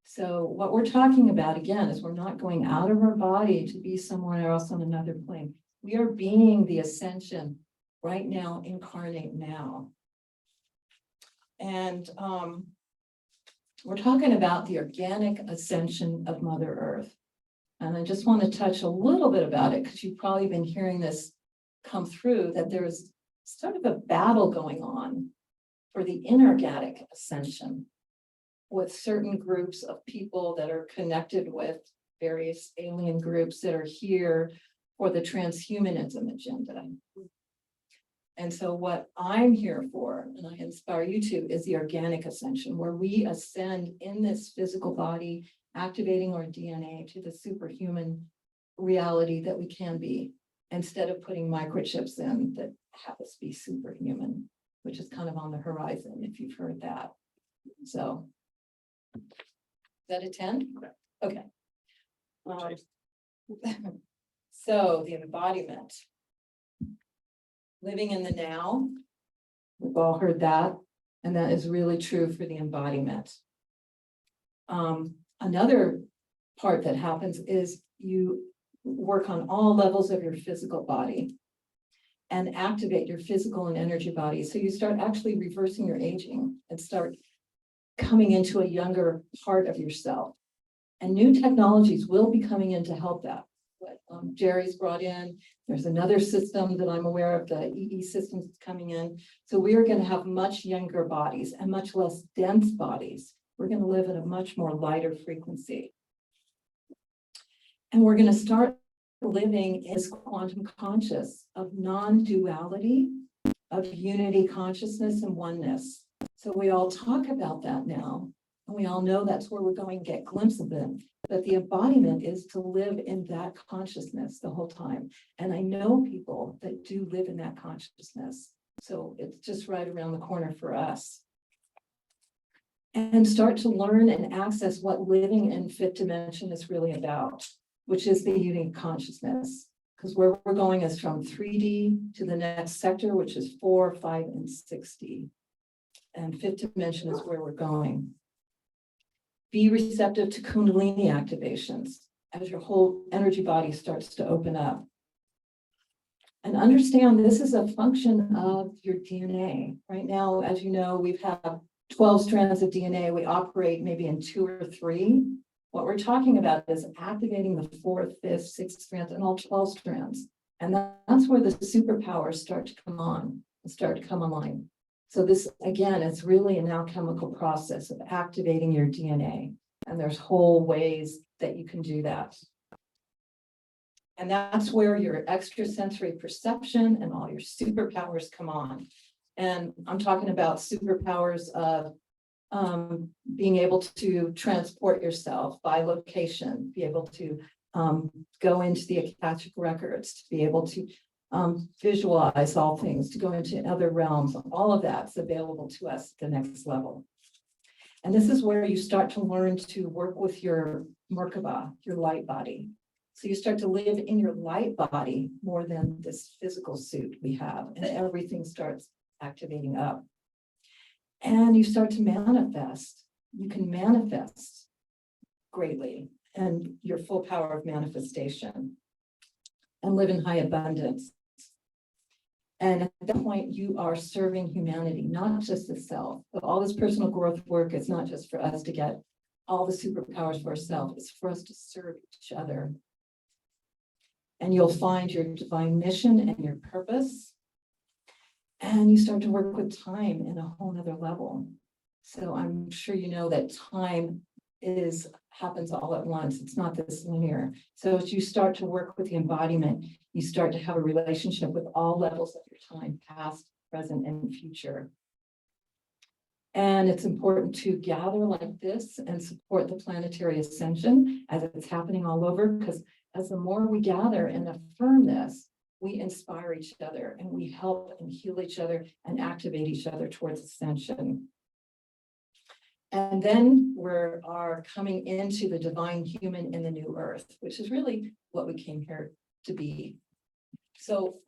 F: So what we're talking about, again, is we're not going out of our body to be somewhere else on another plane. We are being the ascension right now, incarnate now. And we're talking about the organic ascension of Mother Earth. And I just want to touch a little bit about it because you've probably been hearing this come through, that there is sort of a battle going on for the inorganic ascension with certain groups of people that are connected with various alien groups that are here for the transhumanism agenda. And so what I'm here for, and I inspire you to, is the organic ascension, where we ascend in this physical body, activating our DNA to the superhuman reality that we can be, instead of putting microchips in that have us be superhuman, which is kind of on the horizon, if you've heard that. So, is that a 10? Okay. So the embodiment. Living in the now, we've all heard that, and that is really true for the embodiment. Another part that happens is you work on all levels of your physical body and activate your physical and energy body. So you start actually reversing your aging and start coming into a younger part of yourself. And new technologies will be coming in to help that. What Jerry's brought in, there's another system that I'm aware of, the EE systems that's coming in. So we are going to have much younger bodies and much less dense bodies. We're going to live at a much more lighter frequency. And we're going to start living as quantum conscious of non-duality, of unity consciousness and oneness. So we all talk about that now. And we all know that's where we're going to get glimpses of it. But the embodiment is to live in that consciousness the whole time. And I know people that do live in that consciousness. So it's just right around the corner for us. And start to learn and access what living in fifth dimension is really about, which is the unique consciousness. Because where we're going is from 3D to the next sector, which is 4, 5, and 6D. And fifth dimension is where we're going. Be receptive to Kundalini activations as your whole energy body starts to open up. And understand this is a function of your DNA. Right now, as you know, we've had 12 strands of DNA, we operate maybe in 2 or 3. What we're talking about is activating the 4th, 5th, 6th strands and all 12 strands. And that's where the superpowers start to come on and start to come online. So this, again, is really an alchemical process of activating your DNA. And there's whole ways that you can do that. And that's where your extrasensory perception and all your superpowers come on. And I'm talking about superpowers of being able to transport yourself by location, be able to go into the Akashic records, to be able to visualize all things, to go into other realms. All of that's available to us at the next level. And this is where you start to learn to work with your Merkaba, your light body. So you start to live in your light body more than this physical suit we have, and everything starts activating up. And you start to manifest. You can manifest greatly and your full power of manifestation and live in high abundance. And at that point, you are serving humanity, not just the self. But all this personal growth work is not just for us to get all the superpowers for ourselves, it's for us to serve each other. And you'll find your divine mission and your purpose. And you start to work with time in a whole nother level. So I'm sure you know that time happens all at once. It's not this linear. So as you start to work with the embodiment, you start to have a relationship with all levels of your time, past, present, and future. And it's important to gather like this and support the planetary ascension as it's happening all over, because as the more we gather and affirm this, we inspire each other and we help and heal each other and activate each other towards ascension. And then we are coming into the divine human in the new earth, which is really what we came here to be. So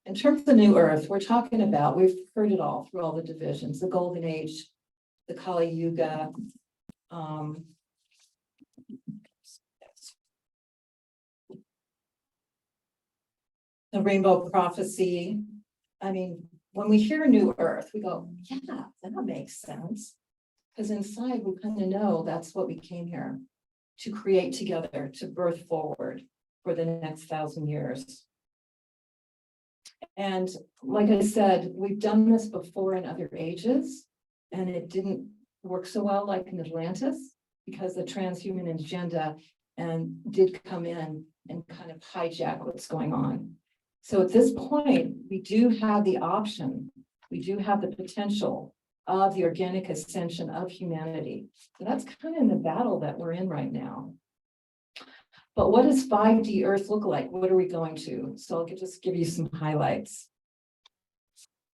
F: in terms of the new earth, we're talking about, we've heard it all through all the divisions, the golden age, the Kali Yuga, the rainbow prophecy. I mean, when we hear new earth, we go, yeah, that makes sense. Because inside we kind of know that's what we came here to create together, to birth forward for the next 1,000 years. And like I said, we've done this before in other ages, and it didn't work so well like in Atlantis, because the transhuman agenda did come in and kind of hijack what's going on. So at this point, we do have the option, we do have the potential of the organic ascension of humanity. So that's kind of in the battle that we're in right now. But what does 5D Earth look like? What are we going to? So I'll just give you some highlights.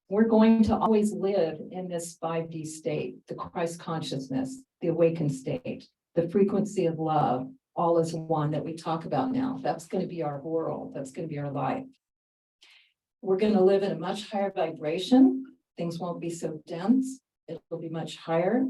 F: We're going to always live in this 5D state, the Christ consciousness, the awakened state, the frequency of love, all as one that we talk about now. That's going to be our world. That's going to be our life. We're going to live in a much higher vibration. Things won't be so dense. It will be much higher.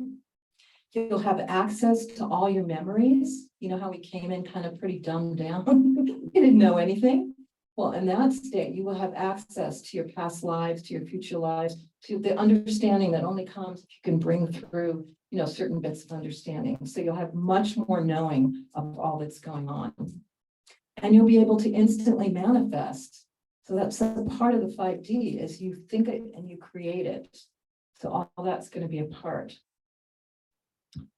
F: You'll have access to all your memories. You know how we came in kind of pretty dumbed down? We didn't know anything. Well, in that state, you will have access to your past lives, to your future lives, to the understanding that only comes if you can bring through, certain bits of understanding. So you'll have much more knowing of all that's going on. And you'll be able to instantly manifest. So that's a part of the 5D is you think it and you create it. So all that's going to be a part.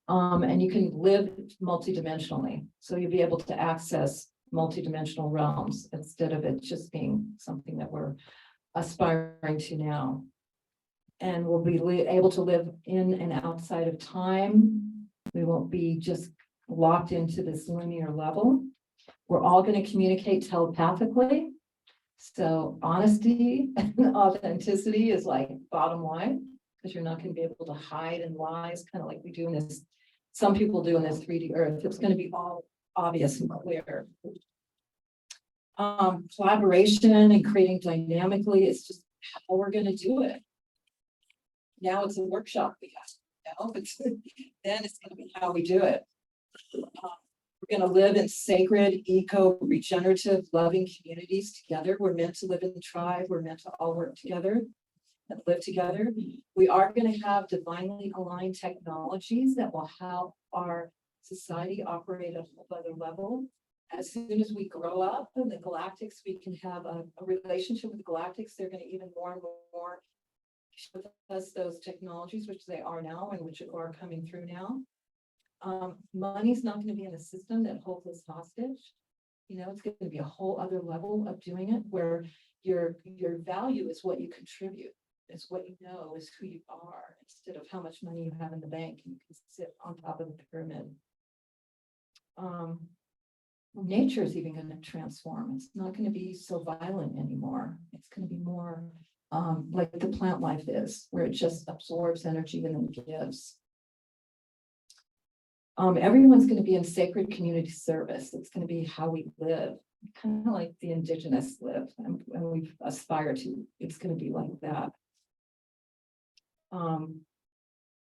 F: And you can live multidimensionally. So you'll be able to access multidimensional realms instead of it just being something that we're aspiring to now. And we'll be able to live in and outside of time. We won't be just locked into this linear level. We're all going to communicate telepathically. So honesty and authenticity is like bottom line, because you're not going to be able to hide in lies, kind of like we do in this, some people do in this 3D Earth. It's going to be all obvious and clear. Collaboration and creating dynamically is just how we're going to do it. Now it's a workshop we have. Then it's going to be how we do it. We're going to live in sacred, eco-regenerative, loving communities together. We're meant to live in tribe. We're meant to all work together. and live together. We are going to have divinely aligned technologies that will help our society operate at a whole other level. As soon as we grow up in the galactics, we can have a relationship with the galactics. They're going to even more and more show us those technologies, which they are now and which are coming through now. Money's not going to be in a system that holds us hostage. You know, it's going to be a whole other level of doing it where your value is what you contribute. It's what you know, is who you are, instead of how much money you have in the bank. You can sit on top of the pyramid. Nature is even going to transform. It's not going to be so violent anymore. It's going to be more like the plant life is, where it just absorbs energy and then gives. Everyone's going to be in sacred community service. It's going to be how we live, kind of like the indigenous live, and we aspire to. It's going to be like that.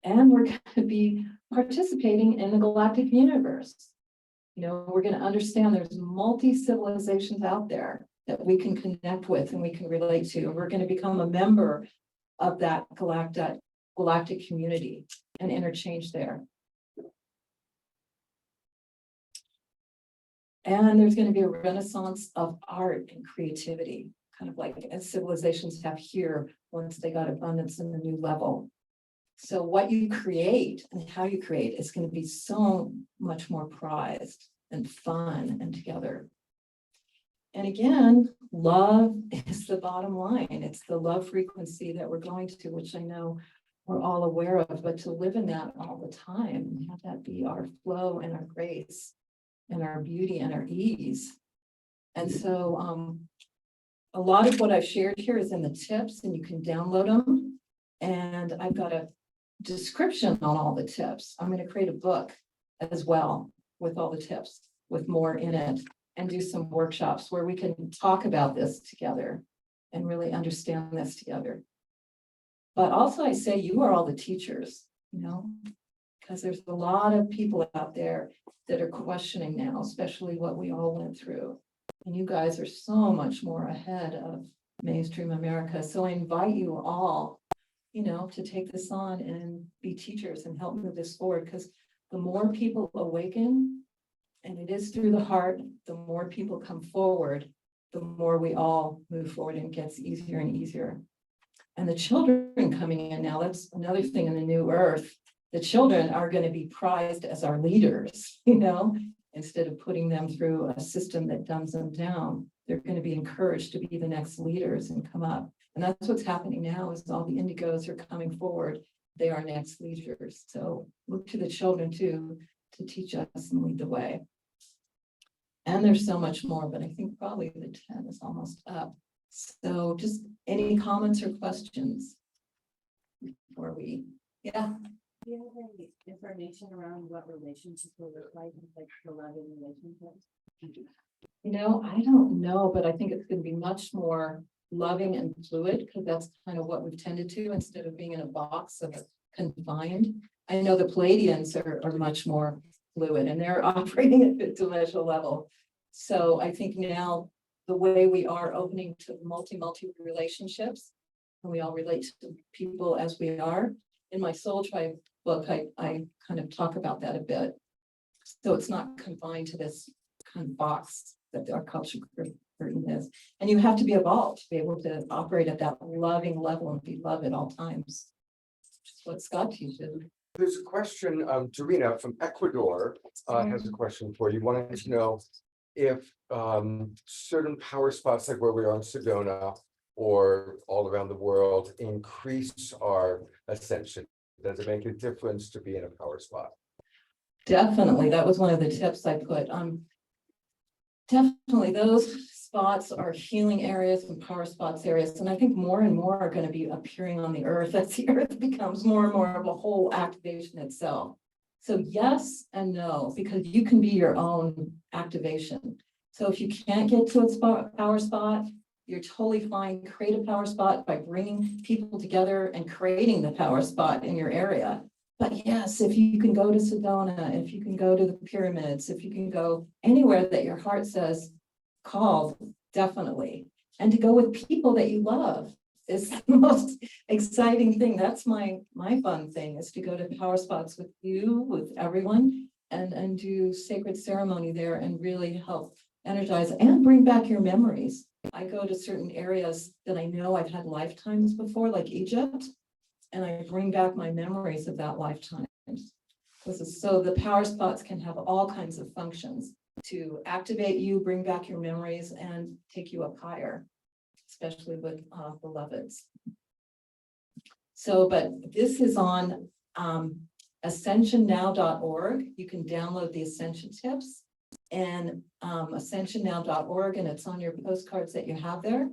F: And we're going to be participating in the galactic universe. You know, we're going to understand there's multi-civilizations out there that we can connect with and we can relate to. We're going to become a member of that galactic community and interchange there. And there's going to be a renaissance of art and creativity, kind of like as civilizations have here once they got abundance in a new level. So what you create and how you create is going to be so much more prized and fun and together. And again, love is the bottom line. It's the love frequency that we're going to, which I know we're all aware of, but to live in that all the time and have that be our flow and our grace and our beauty and our ease. And so a lot of what I've shared here is in the tips, and you can download them. And I've got a description on all the tips. I'm going to create a book as well with all the tips, with more in it, and do some workshops where we can talk about this together and really understand this together. But also I say you are all the teachers, you know, because there's a lot of people out there that are questioning now, especially what we all went through. And you guys are so much more ahead of mainstream America. So I invite you all, you know, to take this on and be teachers and help move this forward, because the more people awaken, and it is through the heart, the more people come forward, the more we all move forward, and it gets easier and easier. And the children coming in now, that's another thing in the new earth. The children are going to be prized as our leaders, you know, instead of putting them through a system that dumbs them down. They're going to be encouraged to be the next leaders and come up. And that's what's happening now, is all the indigos are coming forward. They are next leaders. So look to the children too, to teach us and lead the way. And there's so much more, but I think probably the 10 is almost up. So just any comments or questions before we, yeah.
D: Do you have any information around what relationships will look like the loving relationships?
F: You know, I don't know, but I think it's going to be much more loving and fluid, because that's kind of what we've tended to, instead of being in a box of confined. I know the Palladians are much more fluid, and they're operating at the dimensional level. So I think now the way we are opening to multi relationships, and we all relate to people as we are. In my Soul Tribe book, I kind of talk about that a bit. So it's not confined to this kind of box that our culture curtain is. And you have to be evolved to be able to operate at that loving level and be loved at all times. Which is what Scott teaches.
C: There's a question, Dorina from Ecuador has a question for you. Wanted to know if certain power spots like where we are in Sedona or all around the world increase our ascension. Does it make a difference to be in a power spot?
F: Definitely. That was one of the tips I put. Definitely those spots are healing areas and power spots areas. And I think more and more are going to be appearing on the earth as the earth becomes more and more of a whole activation itself. So yes and no, because you can be your own activation. So if you can't get to a power spot, you're totally fine. Create a power spot by bringing people together and creating the power spot in your area. But yes, if you can go to Sedona, if you can go to the pyramids, if you can go anywhere that your heart says called, definitely. And to go with people that you love. is the most exciting thing. That's my fun thing, is to go to power spots with you, with everyone, and do sacred ceremony there and really help energize and bring back your memories. I go to certain areas that I know I've had lifetimes before, like Egypt, and I bring back my memories of that lifetime. So the power spots can have all kinds of functions to activate you, bring back your memories, and take you up higher, especially with beloveds. So, but this is on ascensionnow.org. You can download the Ascension tips and ascensionnow.org, and it's on your postcards that you have there.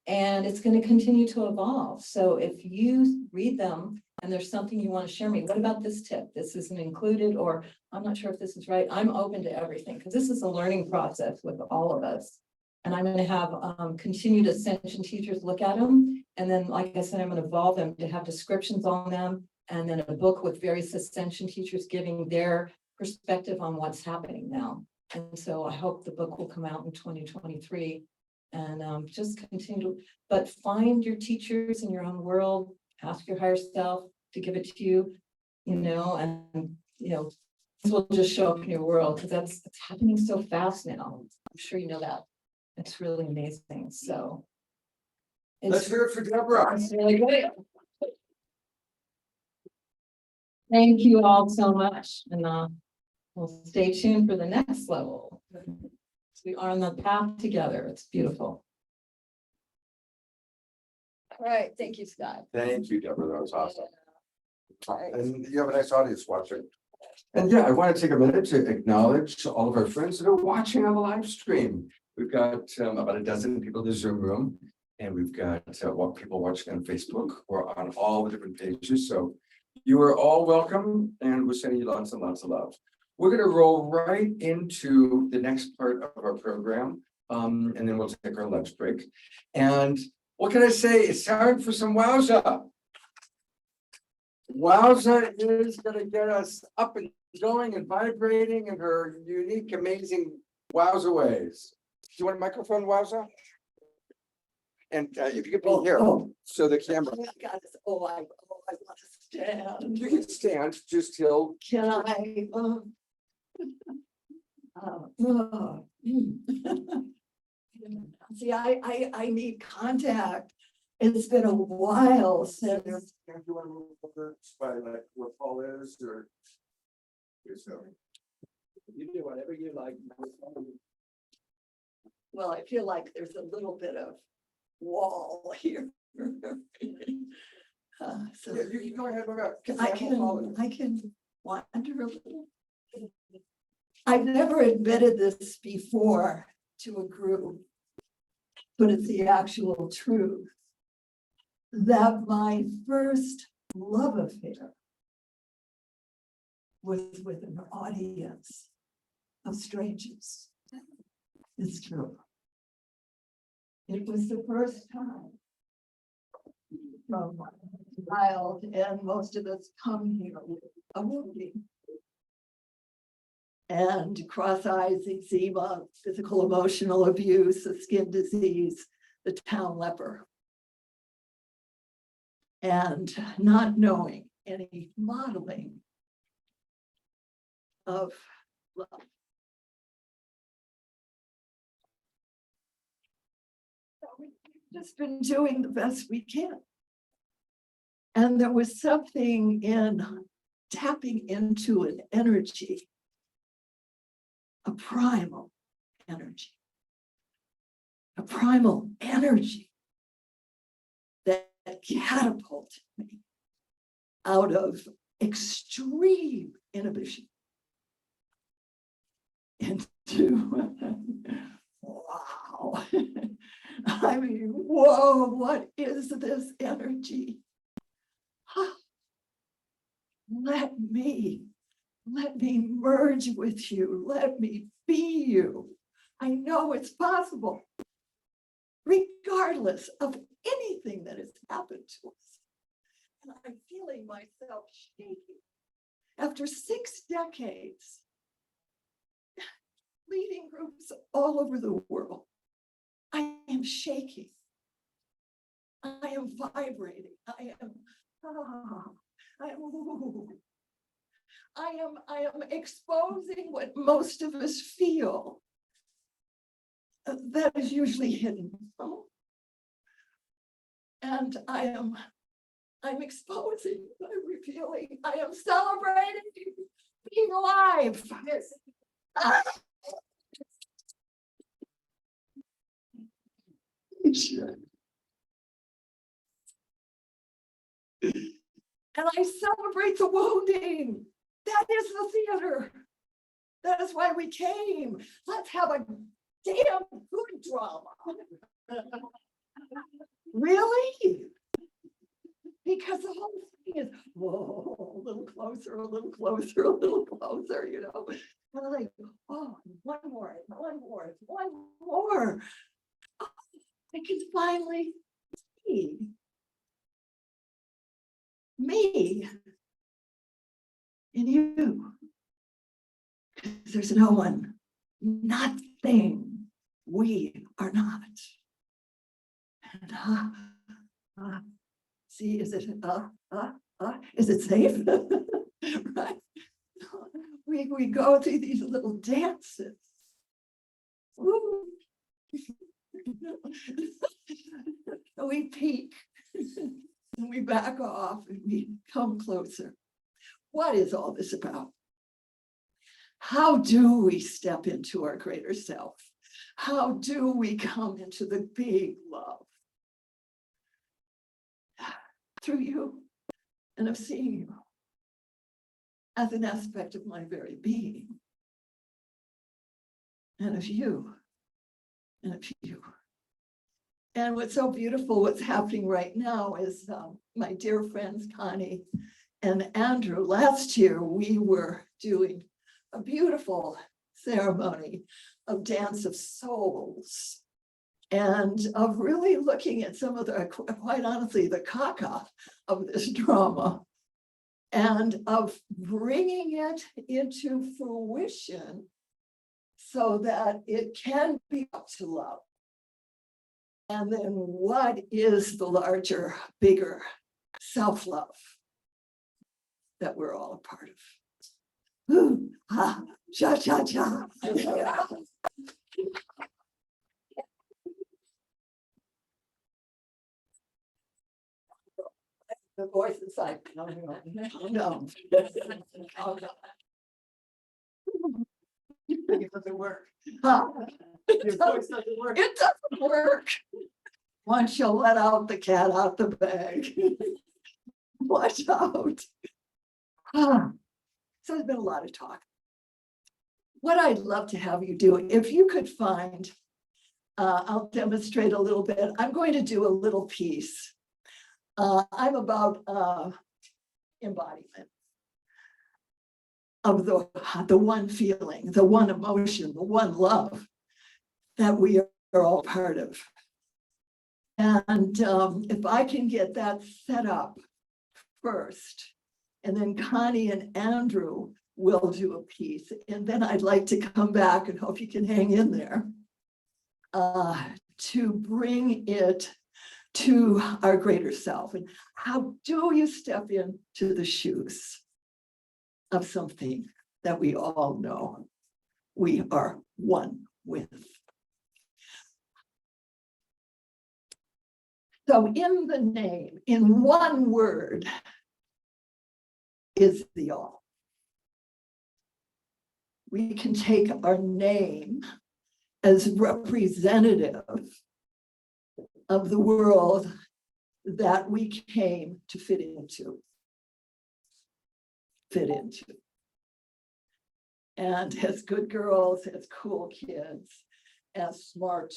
F: And it's going to continue to evolve. So if you read them and there's something you want to share me, what about this tip? This isn't included, or I'm not sure if this is right. I'm open to everything because this is a learning process with all of us. And I'm going to have continued Ascension teachers look at them. And then, like I said, I'm going to evolve them to have descriptions on them. And then a book with various Ascension teachers giving their perspective on what's happening now. And so I hope the book will come out in 2023. And just continue, but find your teachers in your own world, ask your higher self to give it to you, and this will just show up in your world because it's happening so fast now. I'm sure you know that. It's really amazing. So
B: Let's hear it for Debra.
F: it's really good. Thank you all so much. And we'll stay tuned for the next level. We are on the path together. It's beautiful. All right. Thank you, Scott.
C: Thank you, Deborah. That was awesome.
F: Right.
C: And you have a nice audience watching. And yeah, I want to take a minute to acknowledge all of our friends that are watching on the live stream. We've got about a dozen people in the Zoom room, and we've got people watching on Facebook or on all the different pages. So you are all welcome, and we're sending you lots and lots of love. We're going to roll right into the next part of our program, and then we'll take our lunch break. And what can I say? It's time for some WOWZA. WOWZA is going to get us up and going and vibrating in her unique, amazing WOWZA ways. Do you want a microphone, WOWZA? And if you could be here, so the camera.
G: I want to stand.
C: You can stand just till.
G: Can I? See, I need contact. It's been a while since.
C: Do you want to move over by like where Paul is, or?
G: You do whatever you like. Well, I feel like there's a little bit of wall here. So
C: Yeah, you can go ahead, look up.
G: I can wander a little. I've never admitted this before to a group, but it's the actual truth that my first love affair was with an audience of strangers. It's true. It was the first time from a child, and most of us come here with a wounding. And cross eyes, eczema, physical emotional abuse, a skin disease, the town leper. And not knowing any modeling of love. So we've just been doing the best we can. And there was something in tapping into an energy, a primal energy that catapulted me out of extreme inhibition into wow. I mean, whoa, what is this energy? Let me merge with you. Let me be you. I know it's possible, regardless of anything that has happened to us. And I'm feeling myself shaking. After 6 decades, leading groups all over the world, I am shaking. I am vibrating. I am, I am exposing what most of us feel that is usually hidden. And I'm exposing, I'm revealing, I am celebrating being alive. Yes. And I celebrate the wounding. That is the theater. That is why we came. Let's have a damn good drama. Really? Because the whole thing is, whoa, a little closer, a little closer, a little closer, you know. And I'm like, oh, one more. Oh, I can finally see me in you. There's no one, nothing. We are not. And see, is it is it safe? Right? We go through these little dances. Woo. And we peak and we back off and we come closer. What is all this about? How do we step into our greater self? How do we come into the big love? Through you and of seeing you as an aspect of my very being, and of you, and of you. And what's so beautiful, what's happening right now is my dear friends, Connie and Andrew, last year we were doing a beautiful ceremony of Dance of Souls and of really looking at some of the, quite honestly, the caca of this drama and of bringing it into fruition so that it can be up to love. And then what is the larger, bigger self-love that we're all a part of? Ooh, ha, cha, cha, cha. The voice inside, no.
B: It doesn't work.
G: Huh?
B: Your voice doesn't work.
G: It doesn't work. Once you let out the cat out the bag. Watch out. So there's been a lot of talk. What I'd love to have you do, if you could find, I'll demonstrate a little bit. I'm going to do a little piece. I'm about embodiment of the one feeling, the one emotion, the one love that we are all part of. And if I can get that set up first, and then Connie and Andrew will do a piece, and then I'd like to come back and hope you can hang in there to bring it to our greater self. And how do you step into the shoes of something that we all know we are one with? So in the name, in one word, is the all. We can take our name as representative of the world that we came to fit into. And as good girls, as cool kids, as smart,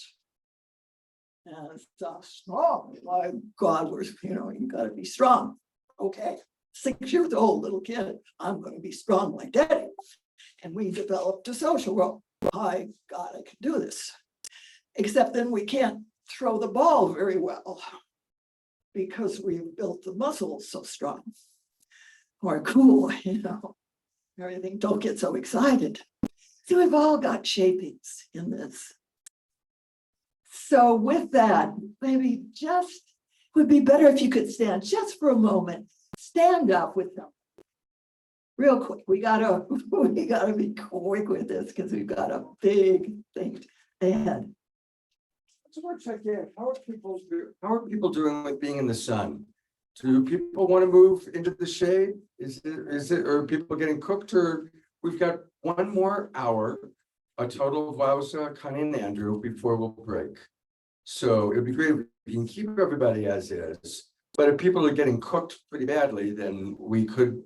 G: as strong. My God, you gotta be strong. Okay, 6 years old little kid, I'm gonna be strong like daddy. And we developed a social role. My God, I can do this. Except then we can't throw the ball very well because we've built the muscles so strong. Or cool, everything, don't get so excited. So we've all got shapings in this. So with that, maybe just would be better if you could stand just for a moment. Stand up with them. Real quick, we gotta be quick with this because we've got a big thing ahead.
C: So we're checking, how are people doing with being in the sun? Do people want to move into the shade? Is it, or are people getting cooked, or we've got one more hour, a total of WOWZA, Connie and Andrew before we'll break. So it'd be great if we can keep everybody as is, but if people are getting cooked pretty badly, then we could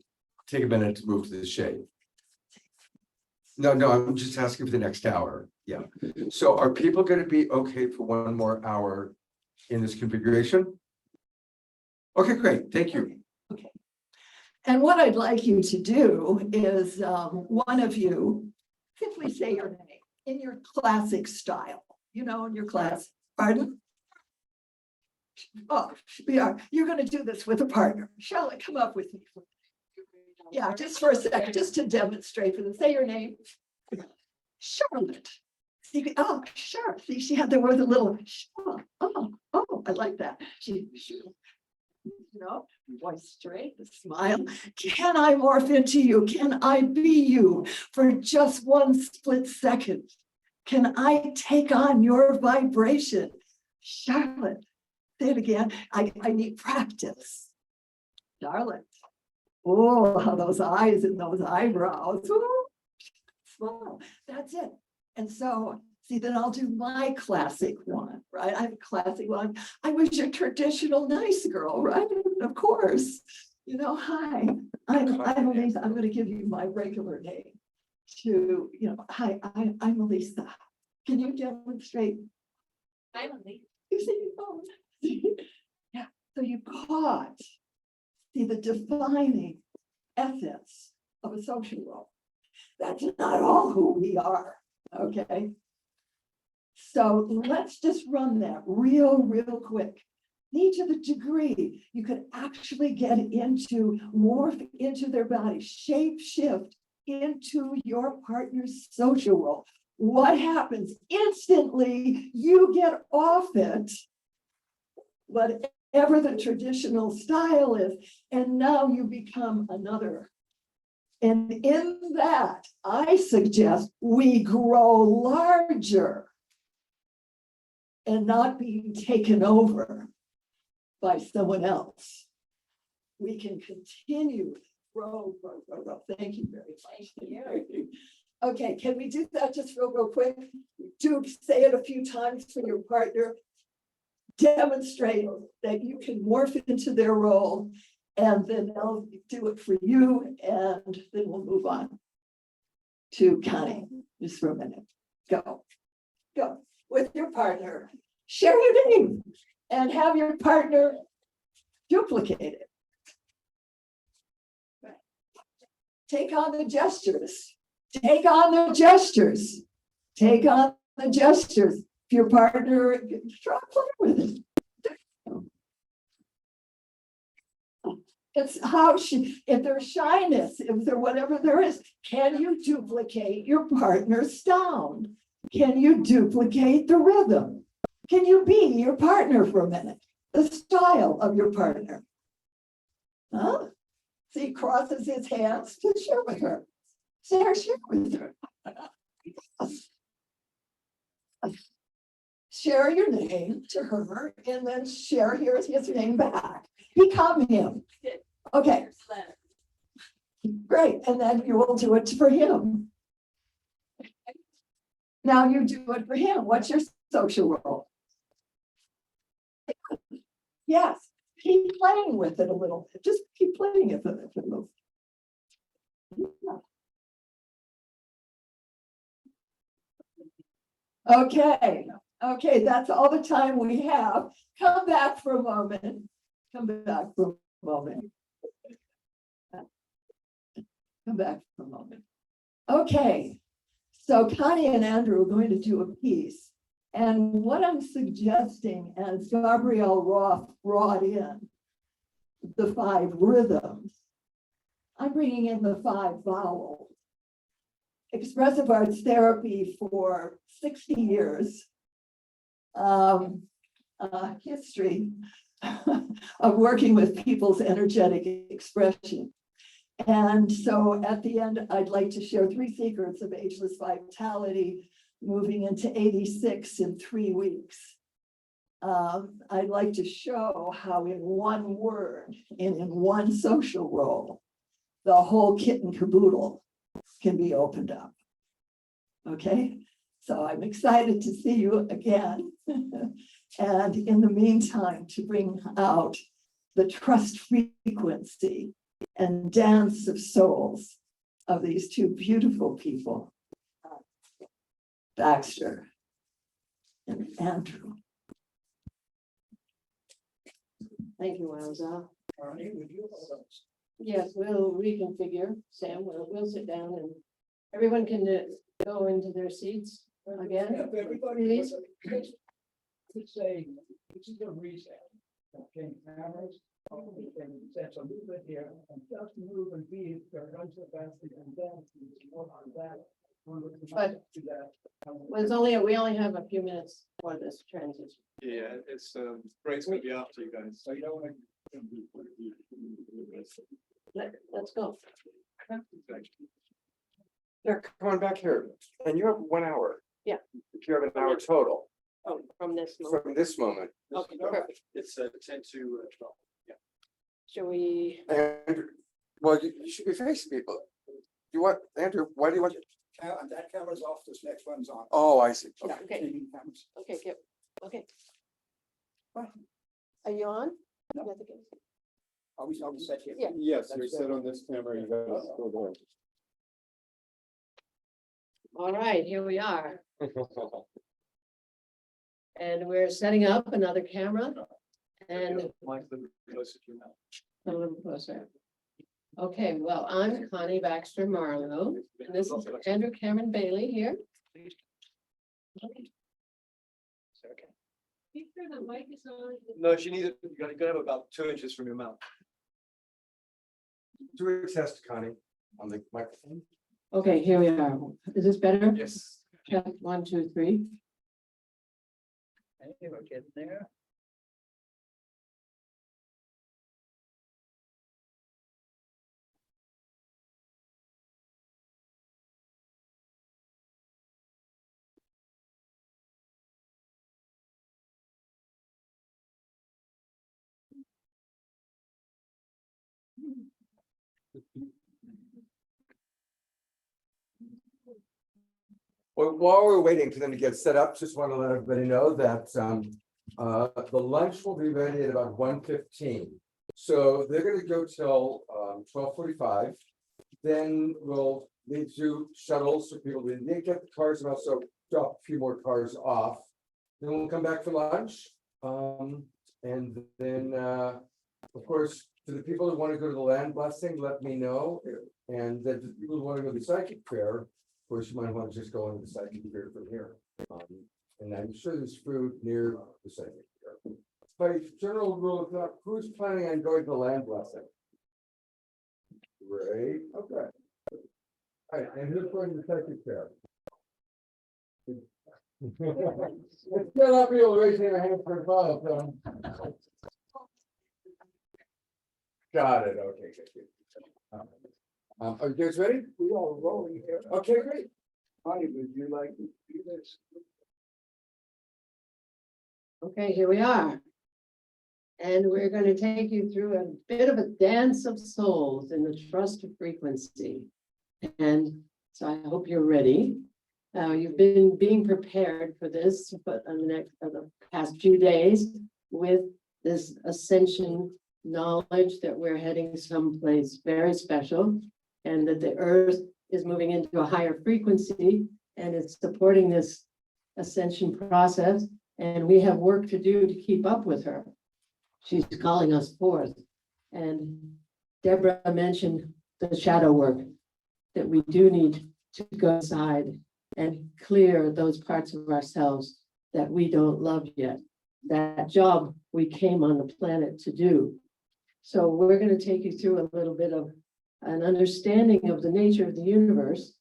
C: take a minute to move to the shade. No, I'm just asking for the next hour. Yeah. So are people going to be okay for one more hour in this configuration? Okay, great. Thank you.
G: Okay. And what I'd like you to do is one of you simply say your name in your classic style, in your class. Pardon? Oh, you're going to do this with a partner. Charlotte, come up with me. Yeah, just for a second, just to demonstrate for them. Say your name. Charlotte. See, oh, sure. See, she had the word a little. Oh, I like that. She voice straight, the smile. Can I morph into you? Can I be you for just one split second? Can I take on your vibration? Charlotte, say it again. I need practice. Charlotte. Oh, how those eyes and those eyebrows. Ooh, smile. That's it. And so, see, then I'll do my classic one, right? I have a classic one. I was your traditional nice girl, right? Of course. Hi, I'm Elisa. I'm going to give you my regular name. Hi, I'm Elisa. Can you demonstrate?
D: I'm Elisa.
G: You see your phone. Yeah. So you caught, see, the defining essence of a social role. That's not all who we are. Okay. So let's just run that real quick. Each of the degree, you could actually get morph into their body, shape shift into your partner's social role. What happens? Instantly, you get off it, whatever the traditional style is, and now you become another. And in that, I suggest we grow larger and not being taken over by someone else. We can continue to grow. Thank you very much. Thank you. Okay, can we do that just real quick? Do say it a few times for your partner. Demonstrate that you can morph into their role, and then they'll do it for you, and then we'll move on to Connie just for a minute. Go with your partner. Share your name and have your partner duplicate it. Take on the gestures. Take on the gestures. Take on the gestures. If your partner, try to play with it. It's how if there's shyness, if there whatever there is, can you duplicate your partner's sound? Can you duplicate the rhythm? Can you be your partner for a minute? The style of your partner. Huh? See, he crosses his hands to share with her. Share with her. Share your name to her and then share his name back. Become him. Okay. Great. And then you will do it for him. Now you do it for him. What's your social role? Yes. Keep playing with it a little bit. Just keep playing it with it a little bit. Okay, that's all the time we have. Come back for a moment. Come back for a moment. Okay, so Connie and Andrew are going to do a piece. And what I'm suggesting, as Gabrielle Roth brought in the 5 rhythms, I'm bringing in the 5 vowels. Expressive arts therapy for 60 years, history. of working with people's energetic expression. And so at the end, I'd like to share 3 secrets of ageless vitality, moving into 86 in 3 weeks. I'd like to show how in one word and in one social role, the whole kit and caboodle can be opened up. Okay, so I'm excited to see you again. And in the meantime, to bring out the trust frequency and dance of souls of these 2 beautiful people, Baxter and Andrew.
H: Thank you, WOWZA. Yes, we'll reconfigure, Sam, we'll sit down and everyone can go into their seats again. Please.
B: It's a reset. Okay, cameras, that's a little bit here, and just move and be, run so fast you can dance, and work on that.
H: But we only have a few minutes for this transition.
I: Yeah, it's great to be after you guys.
B: So you don't want
H: Let's go.
C: Yeah, come on back here. And you have 1 hour.
H: Yeah.
C: If you have an hour total
H: Oh, from this moment.
C: from this moment.
H: Okay, perfect.
I: It's 10 to 12.
H: Shall we?
C: Andrew, well, you should be facing people. You want, Andrew, why do you want?
B: that camera's off, this next one's on.
C: Oh, I see. Okay.
H: Okay,
B: TV cameras.
H: okay, okay. Are you on?
B: No.
H: Yes, okay.
B: Are we set here?
H: Yeah.
E: Yes, you sit on this camera, you guys go there.
H: All right, here we are. And we're setting up another camera and
I: Mike, the closer to you now.
H: a little closer. Okay, well, I'm Connie Baxter Marlowe, and this is Andrew Cameron Bailey here. Be sure the mic is on.
I: No, she needs it. You gotta have about 2 inches from your mouth.
C: Do a test, Connie, on the microphone.
H: Okay, here we are. Is this better?
I: Yes.
H: Check 1, 2, 3.
B: Hey, we're getting there.
C: Well, while we're waiting for them to get set up, just want to let everybody know that the lunch will be ready at about 1:15. So they're going to go till 12:45. Then we'll lead through shuttles for people to get the cars and also drop a few more cars off. Then we'll come back for lunch. And then, of course, for the people who want to go to the land blessing, let me know. And then the people who want to go to the psychic prayer, of course, you might want to just go into the psychic prayer from here. And I'm sure there's food near the psychic prayer. By general rule of thumb, who's planning on going to the land blessing? Great, okay. All right, and who's going to the psychic prayer? It's still not people raising their hand for fun. Got it, okay, good. Are you guys ready?
B: We all rolling here.
C: Okay, great.
B: Connie, would you like to do this?
H: Okay, here we are. And we're going to take you through a bit of a dance of souls in the trust of frequency. And so I hope you're ready. You've been being prepared for this, but on the past few days with this ascension knowledge that we're heading someplace very special and that the earth is moving into a higher frequency and it's supporting this ascension process. And we have work to do to keep up with her. She's calling us forth. And Debra mentioned the shadow work, that we do need to go inside and clear those parts of ourselves that we don't love yet. That job we came on the planet to do. So we're going to take you through a little bit of an understanding of the nature of the universe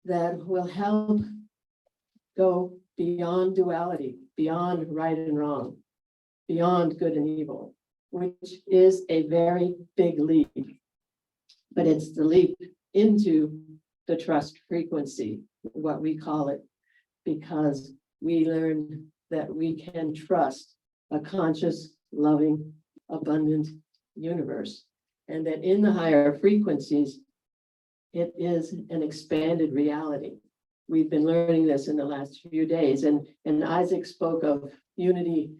H: that will help go beyond duality, beyond right and wrong, beyond good and evil, which is a very big leap. But it's the leap into the trust frequency, what we call it, because we learn that we can trust a conscious, loving, abundant universe. And that in the higher frequencies, it is an expanded reality. We've been learning this in the last few days, and Isaac spoke of unity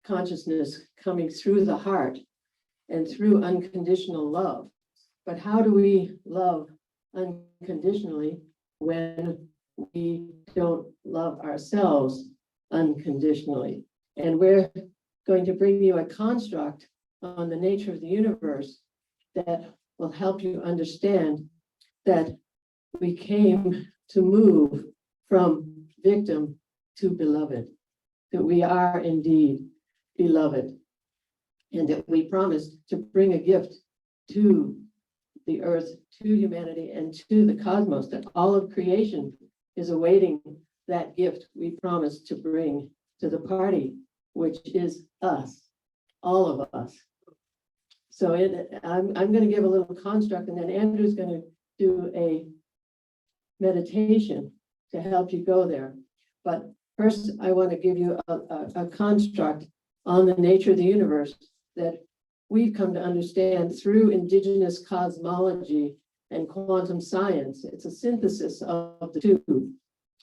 H: consciousness coming through the heart and through unconditional love. But how do we love unconditionally when we don't love ourselves unconditionally? And we're going to bring you a construct on the nature of the universe that will help you understand that we came to move from victim to beloved, that we are indeed beloved, and that we promised to bring a gift to the earth, to humanity, and to the cosmos, that all of creation is awaiting that gift we promised to bring to the party, which is us, all of us. So I'm going to give a little construct, and then Andrew's going to do a meditation to help you go there. But first, I want to give you a construct on the nature of the universe that we've come to understand through indigenous cosmology and quantum science. It's a synthesis of the two.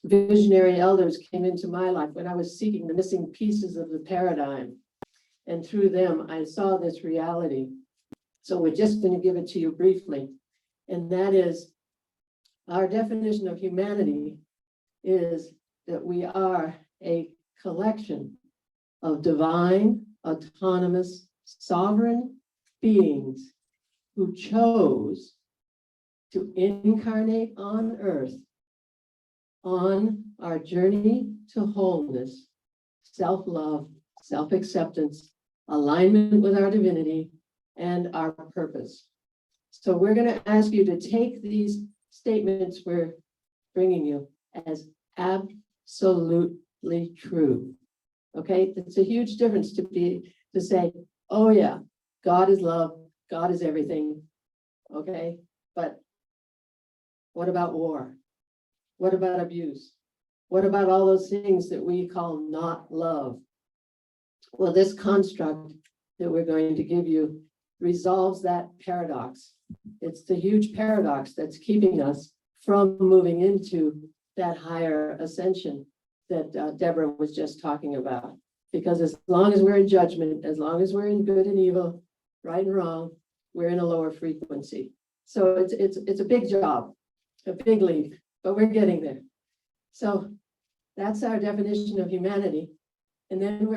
H: Visionary elders came into my life when I was seeking the missing pieces of the paradigm. And through them, I saw this reality. So we're just going to give it to you briefly. And that is, our definition of humanity is that we are a collection of divine, autonomous, sovereign beings who chose to incarnate on earth on our journey to wholeness, self-love, self-acceptance, alignment with our divinity, and our purpose. So we're going to ask you to take these statements we're bringing you as absolutely true. Okay, it's a huge difference to say, oh yeah, God is love, God is everything. Okay, but what about war? What about abuse? What about all those things that we call not love? Well, this construct that we're going to give you resolves that paradox. It's the huge paradox that's keeping us from moving into that higher ascension that Debra was just talking about. Because as long as we're in judgment, as long as we're in good and evil, right and wrong, we're in a lower frequency. So it's a big job, a big leap, but we're getting there. So that's our definition of humanity. And then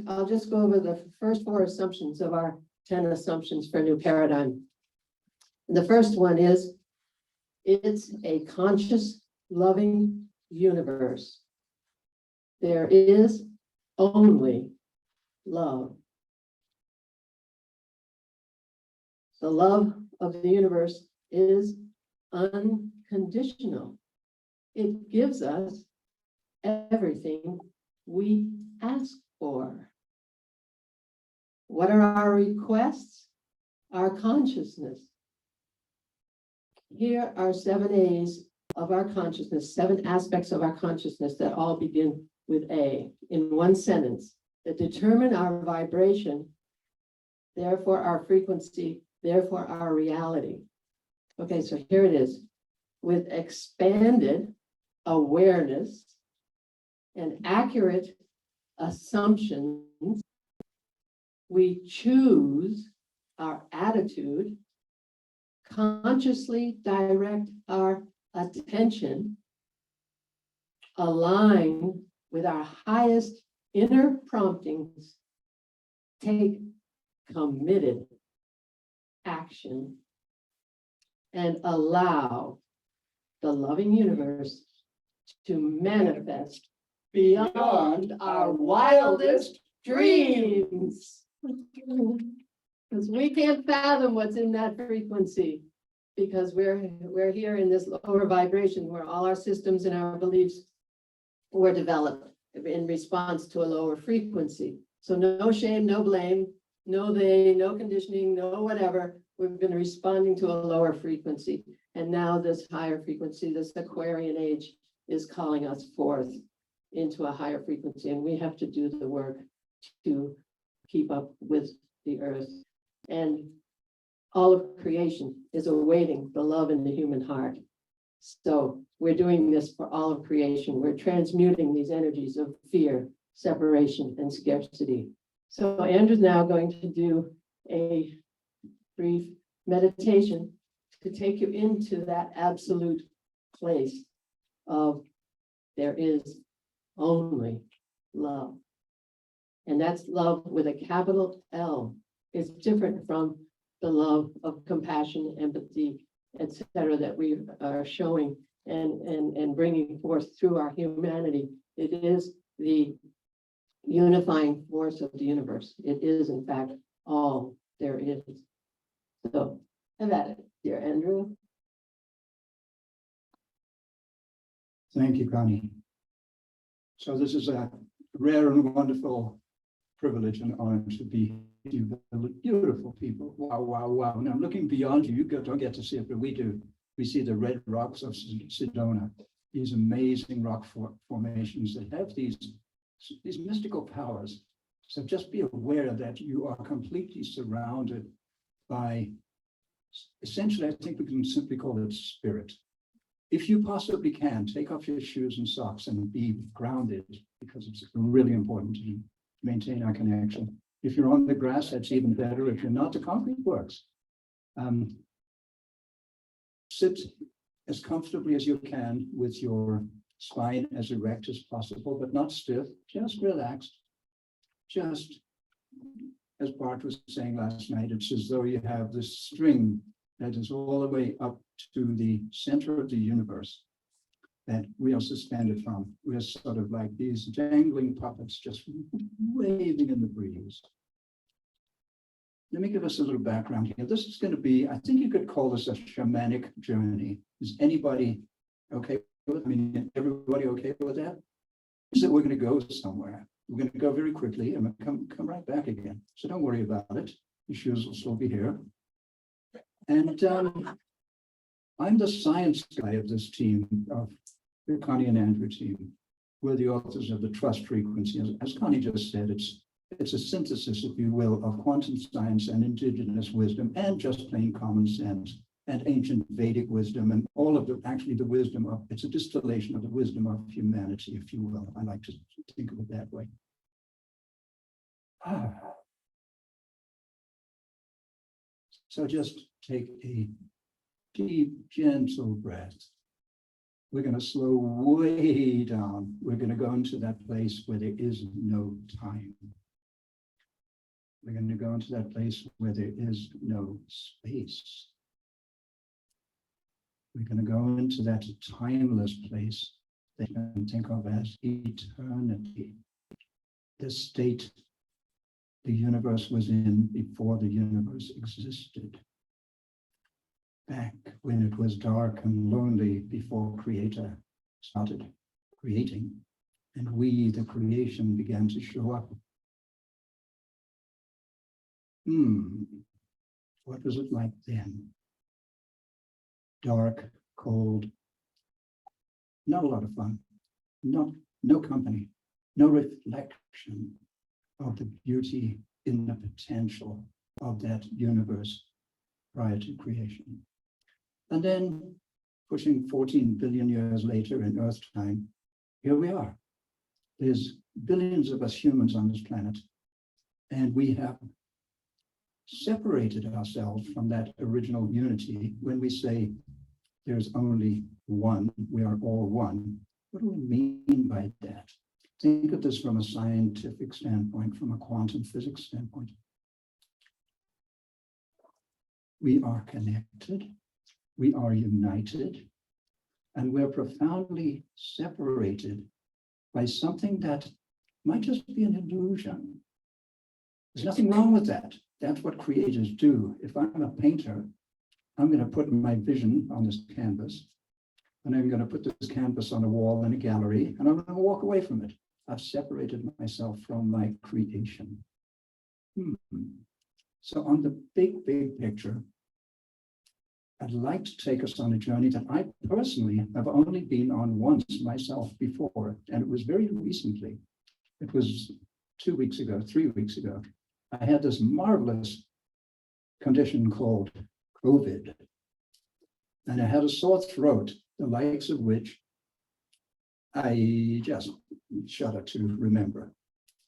H: I'll just go over the first 4 assumptions of our 10 assumptions for a new paradigm. And the first one is, it's a conscious, loving universe. There is only love. The love of the universe is unconditional. It gives us everything we ask for. What are our requests? Our consciousness. Here are 7 A's of our consciousness, 7 aspects of our consciousness that all begin with A in one sentence, that determine our vibration, therefore our frequency, therefore our reality. Okay, so here it is. With expanded awareness and accurate assumptions, we choose our attitude, consciously direct our attention, align with our highest inner promptings, take committed action, and allow the loving universe to manifest beyond our wildest dreams. Because we can't fathom what's in that frequency, because we're here in this lower vibration where all our systems and our beliefs were developed in response to a lower frequency. So no shame, no blame. no conditioning, no whatever. We've been responding to a lower frequency. And now this higher frequency, this Aquarian age is calling us forth into a higher frequency. And we have to do the work to keep up with the earth. And all of creation is awaiting the love in the human heart. So we're doing this for all of creation. We're transmuting these energies of fear, separation, and scarcity. So Andrew's now going to do a brief meditation to take you into that absolute place of there is only love. And that's love with a capital L. It's different from the love of compassion, empathy, etc., that we are showing and bringing forth through our humanity. It is the unifying force of the universe. It is, in fact, all there is. So, have at it, dear Andrew.
B: Thank you, Connie. So this is a rare and wonderful privilege and honor to be with you, beautiful people. Wow, wow, wow. Now looking beyond you, don't get to see it, but we do. We see the red rocks of Sedona, these amazing rock formations that have these mystical powers. So just be aware that you are completely surrounded by, essentially, I think we can simply call it spirit. If you possibly can, take off your shoes and socks and be grounded, because it's really important to maintain our connection. If you're on the grass, that's even better. If you're not, the concrete works. Sit as comfortably as you can with your spine as erect as possible, but not stiff, just relaxed. Just, as Bart was saying last night, it's as though you have this string that is all the way up to the center of the universe that we are suspended from. We are sort of like these dangling puppets just waving in the breeze. Let me give us a little background here. This is going to be, I think you could call this a shamanic journey. Is anybody okay with it? I mean, everybody okay with that? Is that we're going to go somewhere. We're going to go very quickly and come right back again. So don't worry about it. The shoes will still be here. And I'm the science guy of this team, of the Connie and Andrew team. We're the authors of the trust frequency. As Connie just said, it's a synthesis, if you will, of quantum science and indigenous wisdom and just plain common sense and ancient Vedic wisdom and all of the wisdom of, it's a distillation of the wisdom of humanity, if you will. I like to think of it that way. So just take a deep, gentle breath. We're going to slow way down. We're going to go into that place where there is no time. We're going to go into that place where there is no space. We're going to go into that timeless place that you can think of as eternity. The state the universe was in before the universe existed. Back when it was dark and lonely before Creator started creating, and we, the creation, began to show up. What was it like then? Dark, cold, not a lot of fun, no company, no reflection of the beauty in the potential of that universe prior to creation. And then, pushing 14 billion years later in Earth time, here we are. There's billions of us humans on this planet, and we have separated ourselves from that original unity. When we say there's only one, we are all one, what do we mean by that? Think of this from a scientific standpoint, from a quantum physics standpoint. We are connected, we are united, and we're profoundly separated by something that might just be an illusion. There's nothing wrong with that. That's what creators do. If I'm a painter, I'm going to put my vision on this canvas, and I'm going to put this canvas on a wall in a gallery, and I'm going to walk away from it. I've separated myself from my creation. So on the big picture, I'd like to take us on a journey that I personally have only been on once myself before, and it was very recently. It was 2 weeks ago, 3 weeks ago. I had this marvelous condition called COVID. And I had a sore throat, the likes of which I just shudder to remember.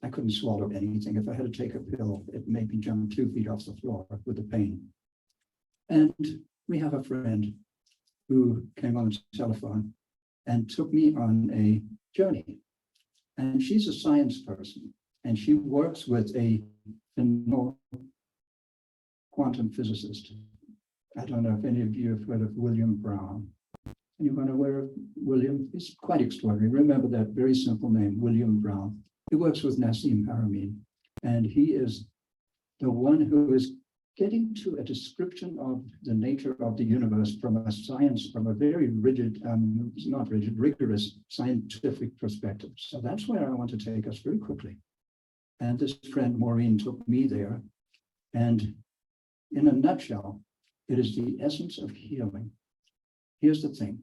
B: I couldn't swallow anything. If I had to take a pill, it made me jump 2 feet off the floor with the pain. And we have a friend who came on the telephone and took me on a journey. And she's a science person, and she works with a quantum physicist. I don't know if any of you have heard of William Brown. Anyone aware of William? He's quite extraordinary. Remember that very simple name, William Brown. He works with Nassim Haramein, and he is the one who is getting to a description of the nature of the universe from a science, from a very rigid, not rigid, rigorous scientific perspective. So that's where I want to take us very quickly. And this friend Maureen took me there. And in a nutshell, it is the essence of healing. Here's the thing.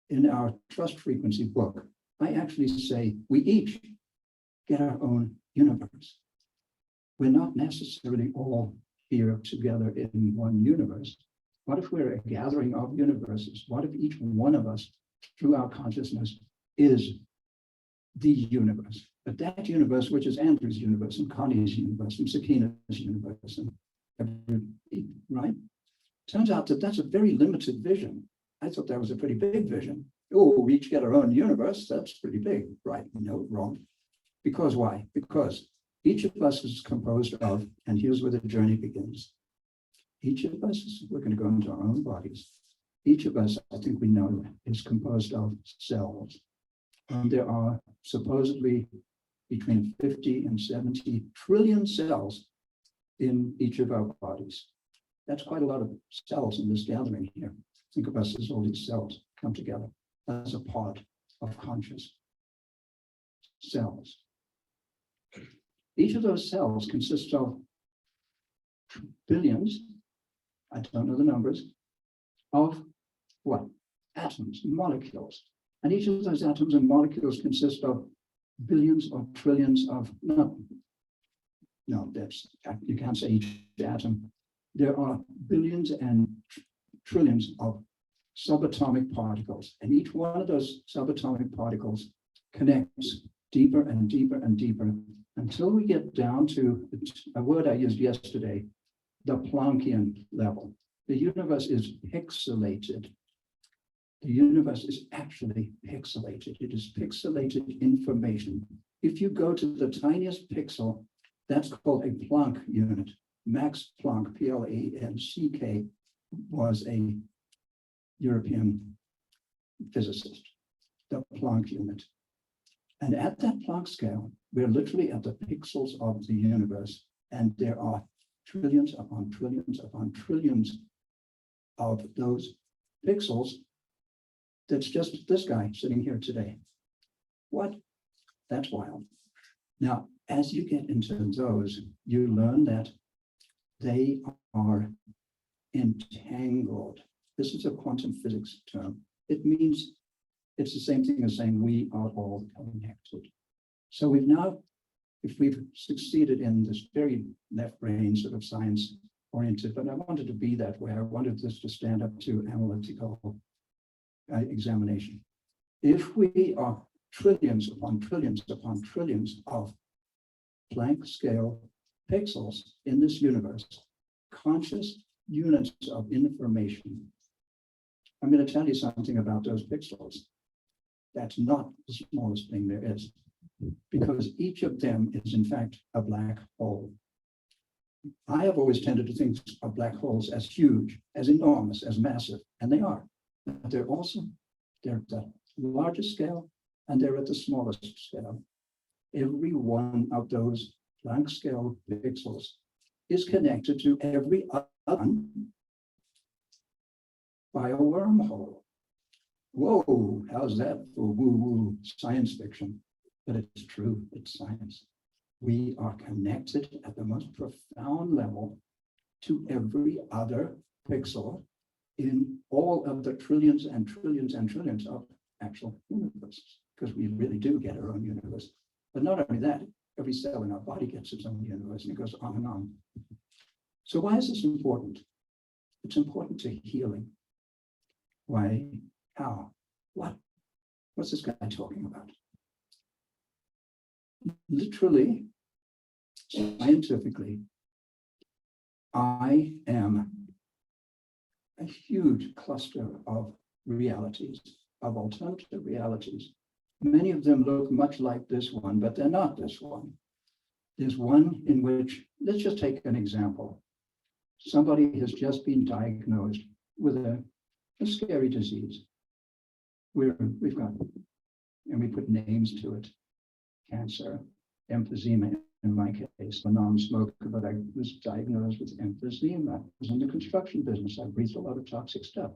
B: In our trust frequency book, I actually say we each get our own universe. We're not necessarily all here together in one universe. What if we're a gathering of universes? What if each one of us, through our consciousness, is the universe? But that universe, which is Andrew's universe, and Connie's universe, and Sakina's universe, and right? Turns out that that's a very limited vision. I thought that was a pretty big vision. Oh, we each get our own universe. That's pretty big, right? No, wrong. Because why? Because each of us is composed of, and here's where the journey begins. Each of us, we're going to go into our own bodies. Each of us, I think we know, is composed of cells. And there are supposedly between 50 and 70 trillion cells in each of our bodies. That's quite a lot of cells in this gathering here. Think of us as all these cells come together as a part of conscious cells. Each of those cells consists of billions, I don't know the numbers, of what? Atoms, molecules. And each of those atoms and molecules consist of billions or trillions of, no, that's, you can't say each atom. There are billions and trillions of subatomic particles, and each one of those subatomic particles connects deeper and deeper and deeper until we get down to a word I used yesterday, the Planckian level. The universe is pixelated. The universe is actually pixelated. It is pixelated information. If you go to the tiniest pixel, that's called a Planck unit. Max Planck, P-L-A-N-C-K, was a European physicist, the Planck unit. And at that Planck scale, we're literally at the pixels of the universe, and there are trillions upon trillions upon trillions of those pixels. That's just this guy sitting here today. What? That's wild. Now, as you get into those, you learn that they are entangled. This is a quantum physics term. It means it's the same thing as saying we are all connected. So we've now, if we've succeeded in this very left brain sort of science oriented, but I wanted to be that way. I wanted this to stand up to analytical examination. If we are trillions upon trillions upon trillions of Planck scale pixels in this universe, conscious units of information, I'm going to tell you something about those pixels. That's not the smallest thing there is, because each of them is in fact a black hole. I have always tended to think of black holes as huge, as enormous, as massive, and they are. But they're at the largest scale and they're at the smallest scale. Every one of those Planck scale pixels is connected to every other one by a wormhole. Whoa, how's that for woo-woo science fiction? But it's true, it's science. We are connected at the most profound level to every other pixel in all of the trillions and trillions and trillions of actual universes, because we really do get our own universe. But not only that, every cell in our body gets its own universe, and it goes on and on. So why is this important? It's important to healing. Why? How? What? What's this guy talking about? Literally, scientifically, I am a huge cluster of realities, of alternative realities. Many of them look much like this one, but they're not this one. There's one in which, let's just take an example. Somebody has just been diagnosed with a scary disease. We've got, and we put names to it, cancer, emphysema in my case, a non-smoker, but I was diagnosed with emphysema. I was in the construction business. I breathed a lot of toxic stuff.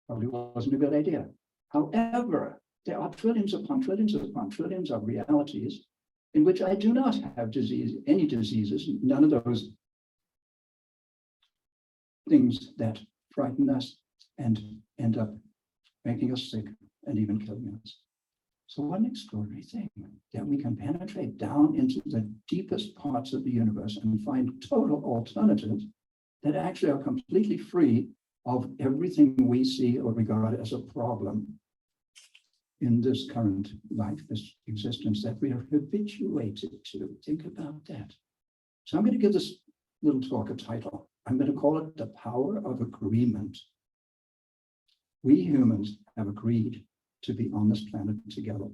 B: Probably wasn't a good idea. However, there are trillions upon trillions upon trillions of realities in which I do not have disease, any diseases, none of those things that frighten us and end up making us sick and even killing us. So what an extraordinary thing that we can penetrate down into the deepest parts of the universe and find total alternatives that actually are completely free of everything we see or regard as a problem in this current life, this existence that we are habituated to. Think about that. So I'm going to give this little talk a title. I'm going to call it The Power of Agreement. We humans have agreed to be on this planet together.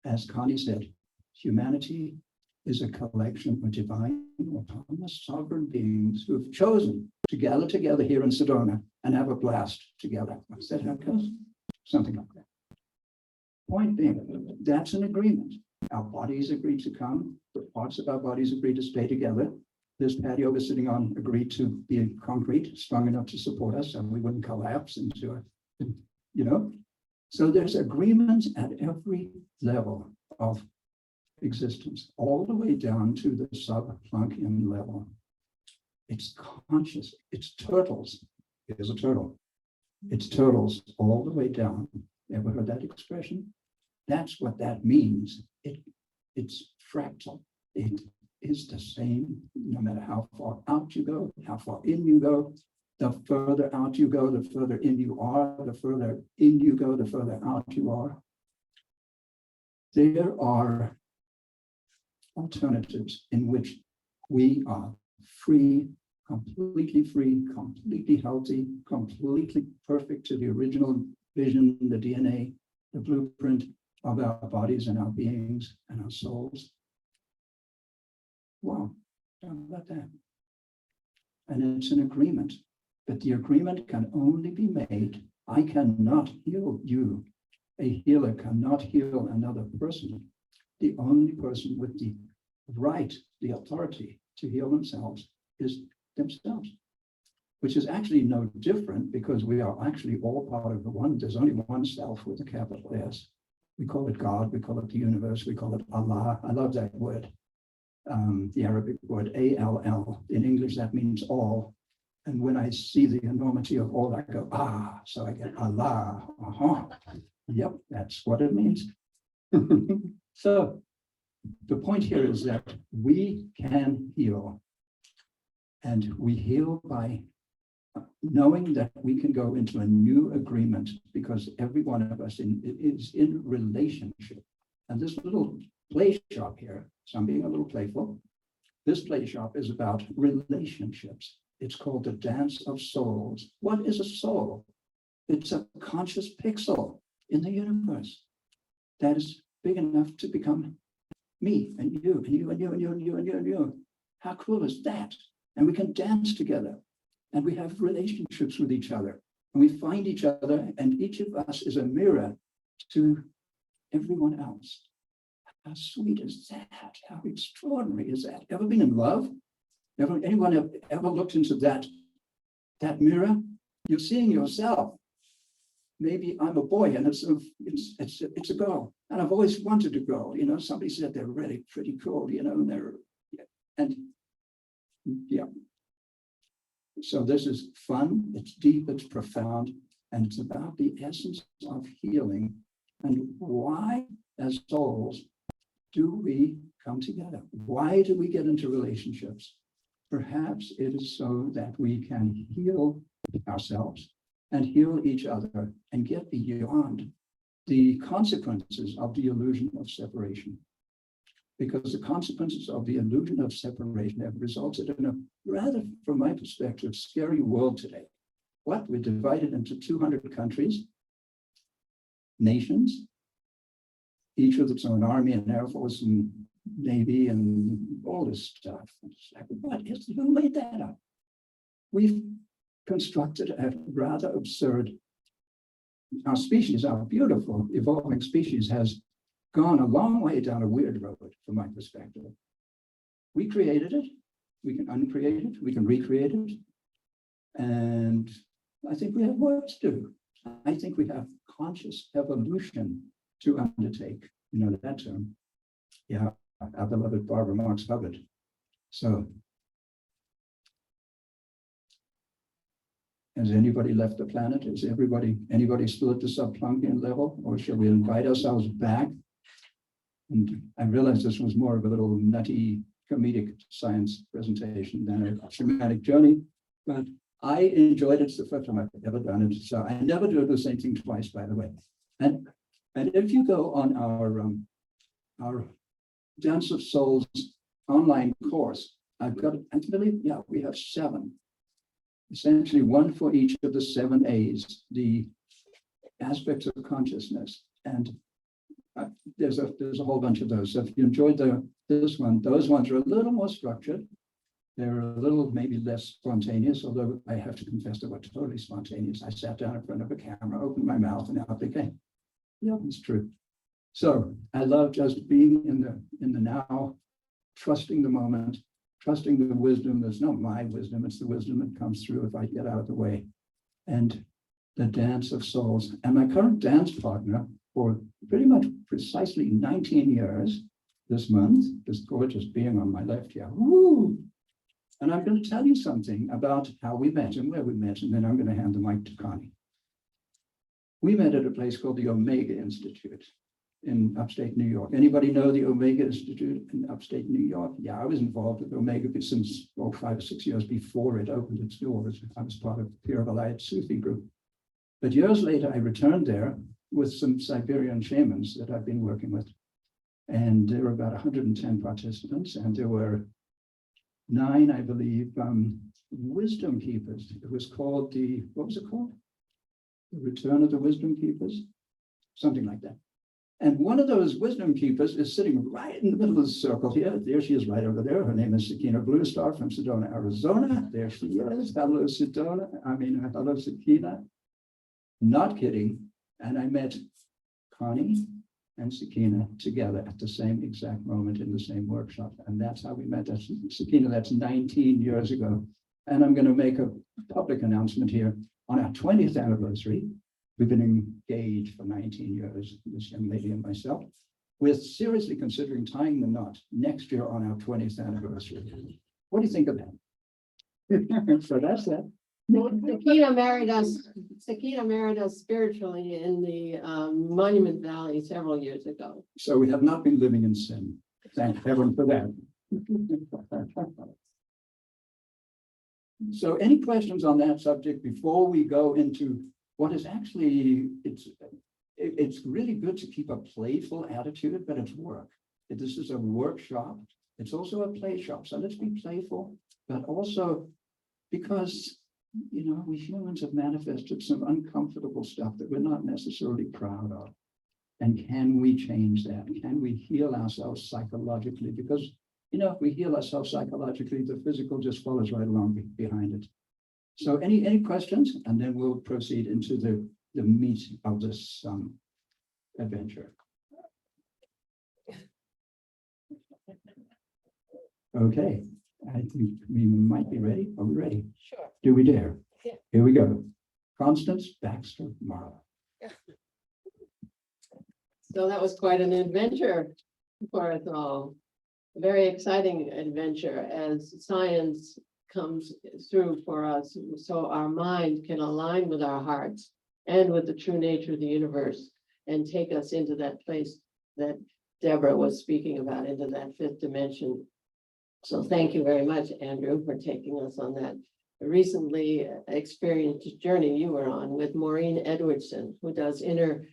B: As Connie said, humanity is a collection of divine, autonomous, sovereign beings who have chosen to gather together here in Sedona and have a blast together. Is that how it goes? Something like that. Point being, that's an agreement. Our bodies agreed to come, the parts of our bodies agreed to stay together. This patio we're sitting on agreed to be in concrete, strong enough to support us, and we wouldn't collapse into it, you know? So there's agreements at every level of existence, all the way down to the sub-Planckian level. It's conscious, it's turtles. Here's a turtle. It's turtles all the way down. Ever heard that expression? That's what that means. It's fractal. It is the same no matter how far out you go, how far in you go. The further out you go, the further in you are. The further in you go, the further out you are. There are alternatives in which we are free, completely healthy, completely perfect to the original vision, the DNA, the blueprint of our bodies and our beings and our souls. Wow, how about that? And it's an agreement. But the agreement can only be made. I cannot heal you. A healer cannot heal another person. The only person with the right, the authority to heal themselves is themselves, which is actually no different because we are actually all part of the one. There's only one self with a capital S. We call it God, we call it the universe, we call it Allah. I love that word, the Arabic word A-L-L. In English, that means all. And when I see the enormity of all, I go, ah, so I get Allah. Yep, that's what it means. So the point here is that we can heal. And we heal by knowing that we can go into a new agreement because every one of us is in relationship. And this little play shop here, so I'm being a little playful, this play shop is about relationships. It's called the Dance of Souls. What is a soul? It's a conscious pixel in the universe that is big enough to become me and you and you and you and you and you and you and you. How cool is that? And we can dance together and we have relationships with each other and we find each other and each of us is a mirror to everyone else. How sweet is that? How extraordinary is that? Ever been in love? Anyone ever looked into that mirror? You're seeing yourself. Maybe I'm a boy and it's a girl, and I've always wanted a girl. You know, somebody said they're really pretty cool. You know, and yeah. So this is fun, it's deep, it's profound, and it's about the essence of healing. And why, as souls, do we come together? Why do we get into relationships? Perhaps it is so that we can heal ourselves and heal each other and get beyond the consequences of the illusion of separation. Because the consequences of the illusion of separation have resulted in a rather, from my perspective, scary world today. What? We're divided into 200 countries, nations, each with its own army and air force and navy and all this stuff. It's like, what is, who made that up? We've constructed a rather absurd, our species, our beautiful evolving species, has gone a long way down a weird road from my perspective. We created it, we can uncreate it, we can recreate it. And I think we have work to do. I think we have conscious evolution to undertake. You know that term. Yeah, our beloved Barbara Marx Hubbard. So, has anybody left the planet? Is anybody still at the subplunkian level? Or shall we invite ourselves back? And I realized this was more of a little nutty comedic science presentation than a shamanic journey, but I enjoyed it. It's the first time I've ever done it. So I never do the same thing twice, by the way. And if you go on our Dance of Souls online course, I've got, I believe, yeah, we have 7. Essentially 1 for each of the 7 A's, the aspects of consciousness. And there's a whole bunch of those. So if you enjoyed this one, those ones are a little more structured. They're a little maybe less spontaneous, although I have to confess they were totally spontaneous. I sat down in front of a camera, opened my mouth, and out they came. Yeah, it's true. So I love just being in the now, trusting the moment, trusting the wisdom. There's not my wisdom, it's the wisdom that comes through if I get out of the way. And the dance of souls. And my current dance partner for pretty much precisely 19 years this month, this gorgeous being on my left here. Woo! And I'm going to tell you something about how we met and where we met, and then I'm going to hand the mic to Connie. We met at a place called the Omega Institute in upstate New York. Anybody know the Omega Institute in upstate New York? Yeah, I was involved with Omega since 5 or 6 years before it opened its doors. I was part of the Pir Vilayat Sufi group. But years later, I returned there with some Siberian shamans that I've been working with. And there were about 110 participants, and there were 9, I believe, wisdom keepers. It was called what was it called? The Return of the Wisdom Keepers, something like that. And one of those wisdom keepers is sitting right in the middle of the circle here. There she is right over there. Her name is Sakina Bluestar from Sedona, Arizona. There she is. Hello, Sedona. Hello, Sakina. Not kidding. And I met Connie and Sakina together at the same exact moment in the same workshop. And that's how we met. That's Sakina, that's 19 years ago. And I'm going to make a public announcement here. On our 20th anniversary, we've been engaged for 19 years, this young lady and myself. We're seriously considering tying the knot next year on our 20th anniversary. What do you think of that? So that's that.
H: Sakina married us spiritually in the Monument Valley several years ago.
B: So we have not been living in sin. Thank heaven for that. So any questions on that subject before we go into what is actually, it's really good to keep a playful attitude, but it's work. This is a workshop. It's also a play shop. So let's be playful, but also because, you know, we humans have manifested some uncomfortable stuff that we're not necessarily proud of. And can we change that? Can we heal ourselves psychologically? Because, you know, if we heal ourselves psychologically, the physical just follows right along behind it. So any questions? And then we'll proceed into the meat of this adventure. Okay, I think we might be ready. Are we ready?
H: Sure.
B: Do we dare?
H: Yeah.
B: Here we go. Constance Baxter Marlowe.
H: So that was quite an adventure for us all. A very exciting adventure as science comes through for us, so our mind can align with our hearts and with the true nature of the universe and take us into that place that Deborah was speaking about, into that fifth dimension. So thank you very much, Andrew, for taking us on that recently experienced journey you were on with Maureen Edwardson, who does inner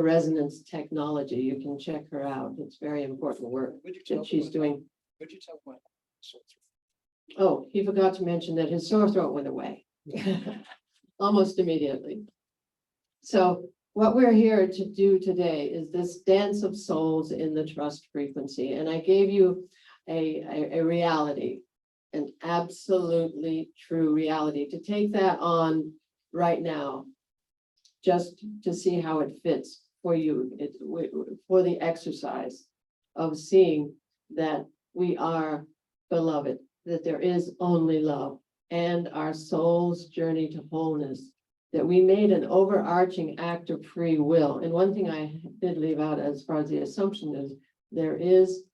H: resonance technology. You can check her out. It's very important work
I: Would you tell
H: that she's
I: me
H: doing.
I: Would you tell me? Sort
H: Oh, he forgot to mention that his sore throat went away almost immediately. So what we're here to do today is this dance of souls in the trust frequency. And I gave you a reality, an absolutely true reality, to take that on right now, just to see how it fits for you, for the exercise of seeing that we are beloved, that there is only love, and our soul's journey to wholeness, that we made an overarching act of free will. And one thing I did leave out as far as the assumption is, there is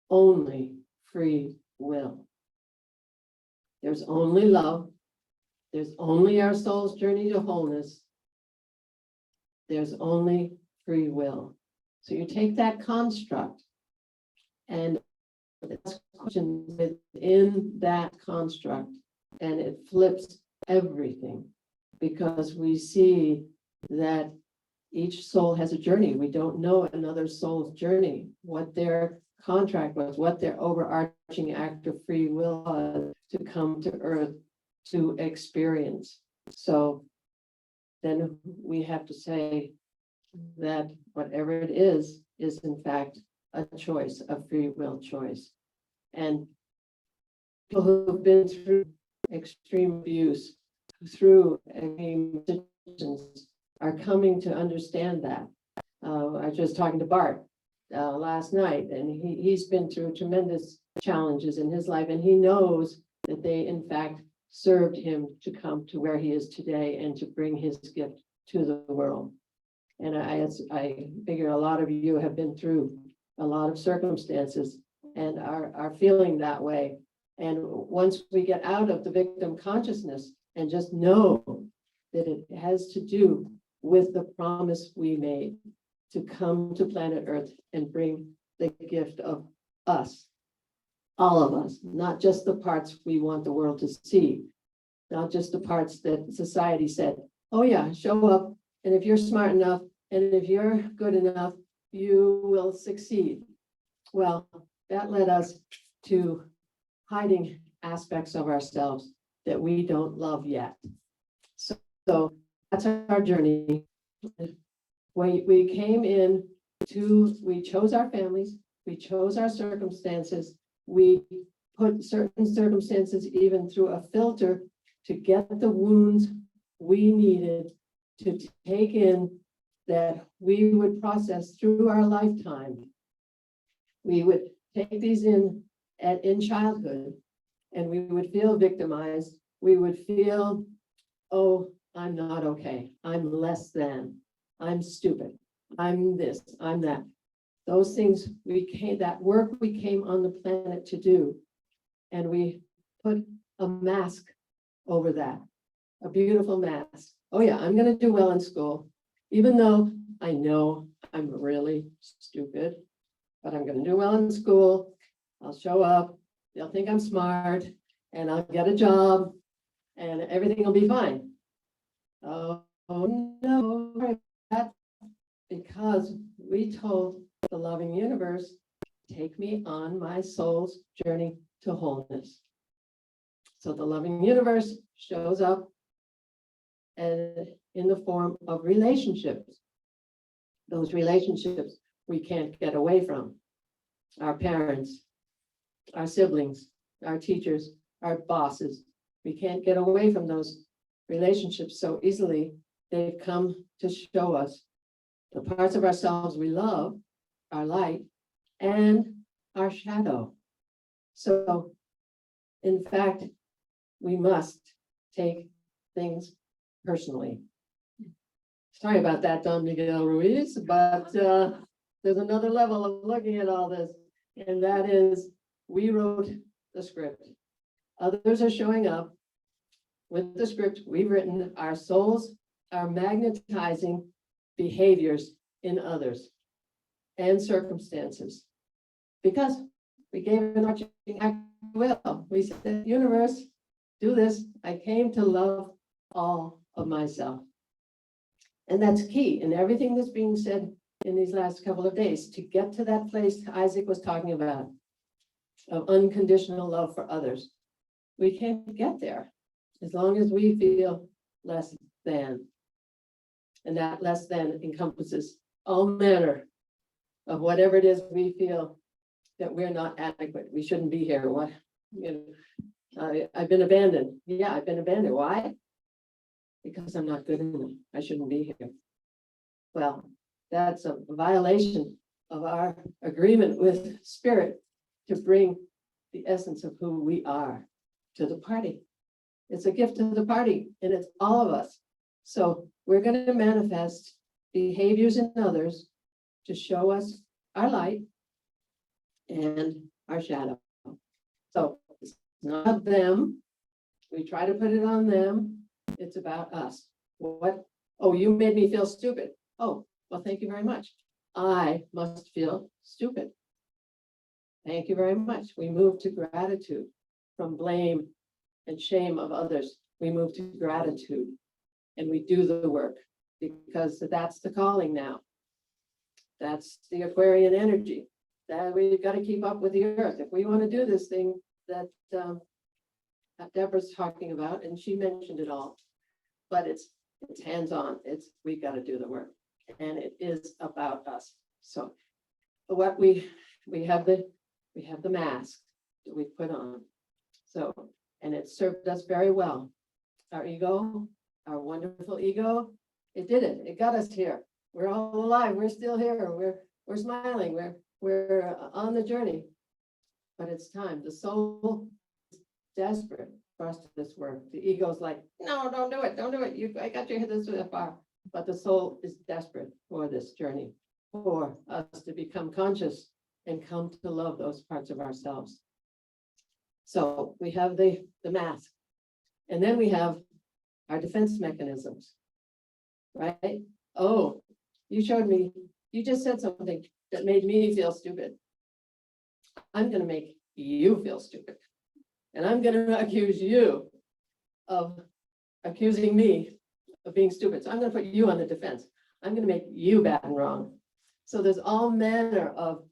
H: only free will. There's only love. There's only our soul's journey to wholeness. There's only free will. So you take that construct and ask questions within that construct, and it flips everything, because we see that each soul has a journey. We don't know another soul's journey, what their contract was, what their overarching act of free will was to come to earth to experience. So then we have to say that whatever it is in fact a choice, a free will choice. And people who've been through extreme abuse, through extreme situations, are coming to understand that. I was just talking to Bart last night, and he's been through tremendous challenges in his life, and he knows that they in fact served him to come to where he is today and to bring his gift to the world. And I figure a lot of you have been through a lot of circumstances and are feeling that way. And once we get out of the victim consciousness and just know that it has to do with the promise we made to come to planet Earth and bring the gift of us, all of us, not just the parts we want the world to see, not just the parts that society said, oh yeah, show up, and if you're smart enough, and if you're good enough, you will succeed. Well, that led us to hiding aspects of ourselves that we don't love yet. So that's our journey. We came in we chose our families, we chose our circumstances, we put certain circumstances even through a filter to get the wounds we needed to take in, that we would process through our lifetime. We would take these in childhood, and we would feel victimized. We would feel, oh, I'm not okay. I'm less than. I'm stupid. I'm this, I'm that. Those things that work we came on the planet to do. And we put a mask over that, a beautiful mask. Oh yeah, I'm gonna do well in school, even though I know I'm really stupid, but I'm gonna do well in school. I'll show up, they'll think I'm smart, and I'll get a job, and everything will be fine. Oh no, that's because we told the loving universe, take me on my soul's journey to wholeness. So the loving universe shows up and in the form of relationships. Those relationships we can't get away from. Our parents, our siblings, our teachers, our bosses. We can't get away from those relationships so easily. They've come to show us the parts of ourselves we love, our light, and our shadow. So, in fact, we must take things personally. Sorry about that, Don Miguel Ruiz, but there's another level of looking at all this, and that is, we wrote the script. Others are showing up with the script we've written. Our souls are magnetizing behaviors in others and circumstances. Because we gave an arching act of will. We said, universe, do this. I came to love all of myself. And that's key in everything that's being said in these last couple of days, to get to that place Isaac was talking about, of unconditional love for others. We can't get there as long as we feel less than. And that less than encompasses all manner of whatever it is we feel that we're not adequate. We shouldn't be here. What, I've been abandoned. Yeah, I've been abandoned. Why? Because I'm not good enough. I shouldn't be here. Well, that's a violation of our agreement with spirit to bring the essence of who we are to the party. It's a gift to the party, and it's all of us. So we're going to manifest behaviors in others to show us our light and our shadow. So it's not them. We try to put it on them. It's about us. What? Oh, you made me feel stupid. Oh, well, thank you very much. I must feel stupid. Thank you very much. We move to gratitude from blame and shame of others. We move to gratitude and we do the work, because that's the calling now. That's the Aquarian energy, that we've got to keep up with the earth. If we want to do this thing that Debra's talking about, and she mentioned it all, but it's hands-on. We've got to do the work, and it is about us. So what we have the mask that we put on. So, and it served us very well. Our ego, our wonderful ego, it did it. It got us here. We're all alive. We're still here. We're smiling. We're on the journey. But it's time. The soul is desperate for us to do this work. The ego's like, no, don't do it. Don't do it. I got you this far. But the soul is desperate for this journey, for us to become conscious and come to love those parts of ourselves. So we have the mask, and then we have our defense mechanisms, right? Oh, you showed me, you just said something that made me feel stupid. I'm going to make you feel stupid. And I'm going to accuse you of accusing me of being stupid. So I'm going to put you on the defense. I'm going to make you bad and wrong. So there's all manner of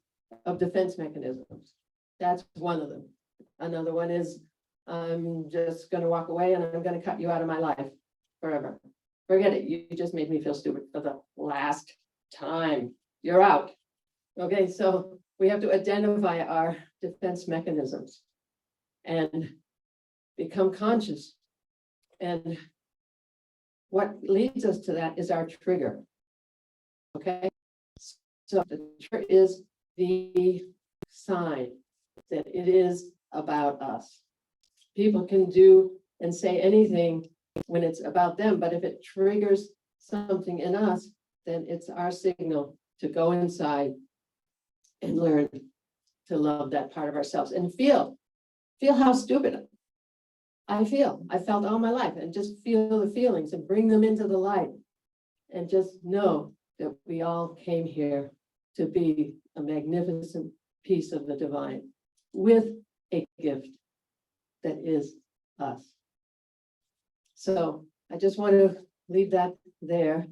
H: defense mechanisms. That's one of them. Another one is, I'm just going to walk away and I'm going to cut you out of my life forever. Forget it. You just made me feel stupid for the last time. You're out. Okay, so we have to identify our defense mechanisms and become conscious. And what leads us to that is our trigger. Okay, so the trigger is the sign that it is about us. People can do and say anything when it's about them, but if it triggers something in us, then it's our signal to go inside and learn to love that part of ourselves and feel how stupid I feel. I felt all my life, and just feel the feelings and bring them into the light, and just know that we all came here to be a magnificent piece of the divine with a gift that is us. So I just want to leave that there.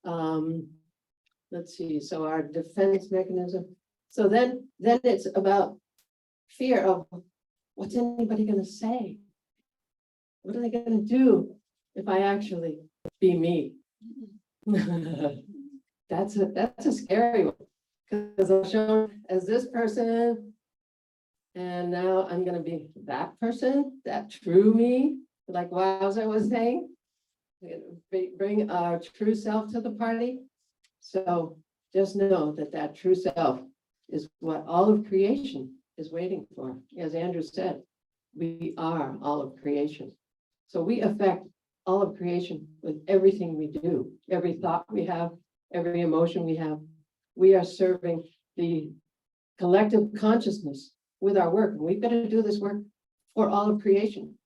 H: Let's see. So our defense mechanism. So then it's about fear of, what's anybody going to say? What are they going to do if I actually be me? That's a scary one, because I'm shown as this person, and now I'm going to be that person, that true me, like WOWZA was saying. Bring our true self to the party. So just know that true self is what all of creation is waiting for. As Andrew said, we are all of creation. So we affect all of creation with everything we do, every thought we have, every emotion we have. We are serving the collective consciousness with our work. And we've got to do this work for all of creation.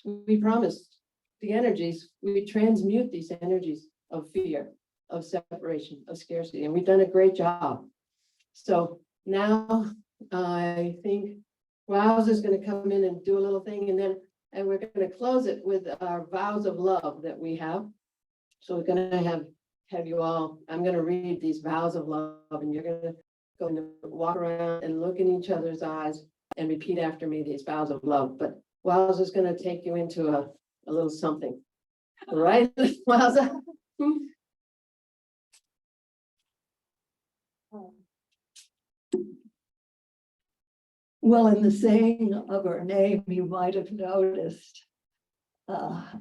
H: We promised the energies, we transmute these energies of fear, of separation, of scarcity, and we've done a great job. So now I think WOWZA is going to come in and do a little thing, and we're going to close it with our vows of love that we have. So we're going to have you all, I'm going to read these vows of love, and you're going to walk around and look in each other's eyes and repeat after me these vows of love. But WOWZA is going to take you into a little something. All right, WOWZA?
G: Well, in the saying of our name, you might have noticed,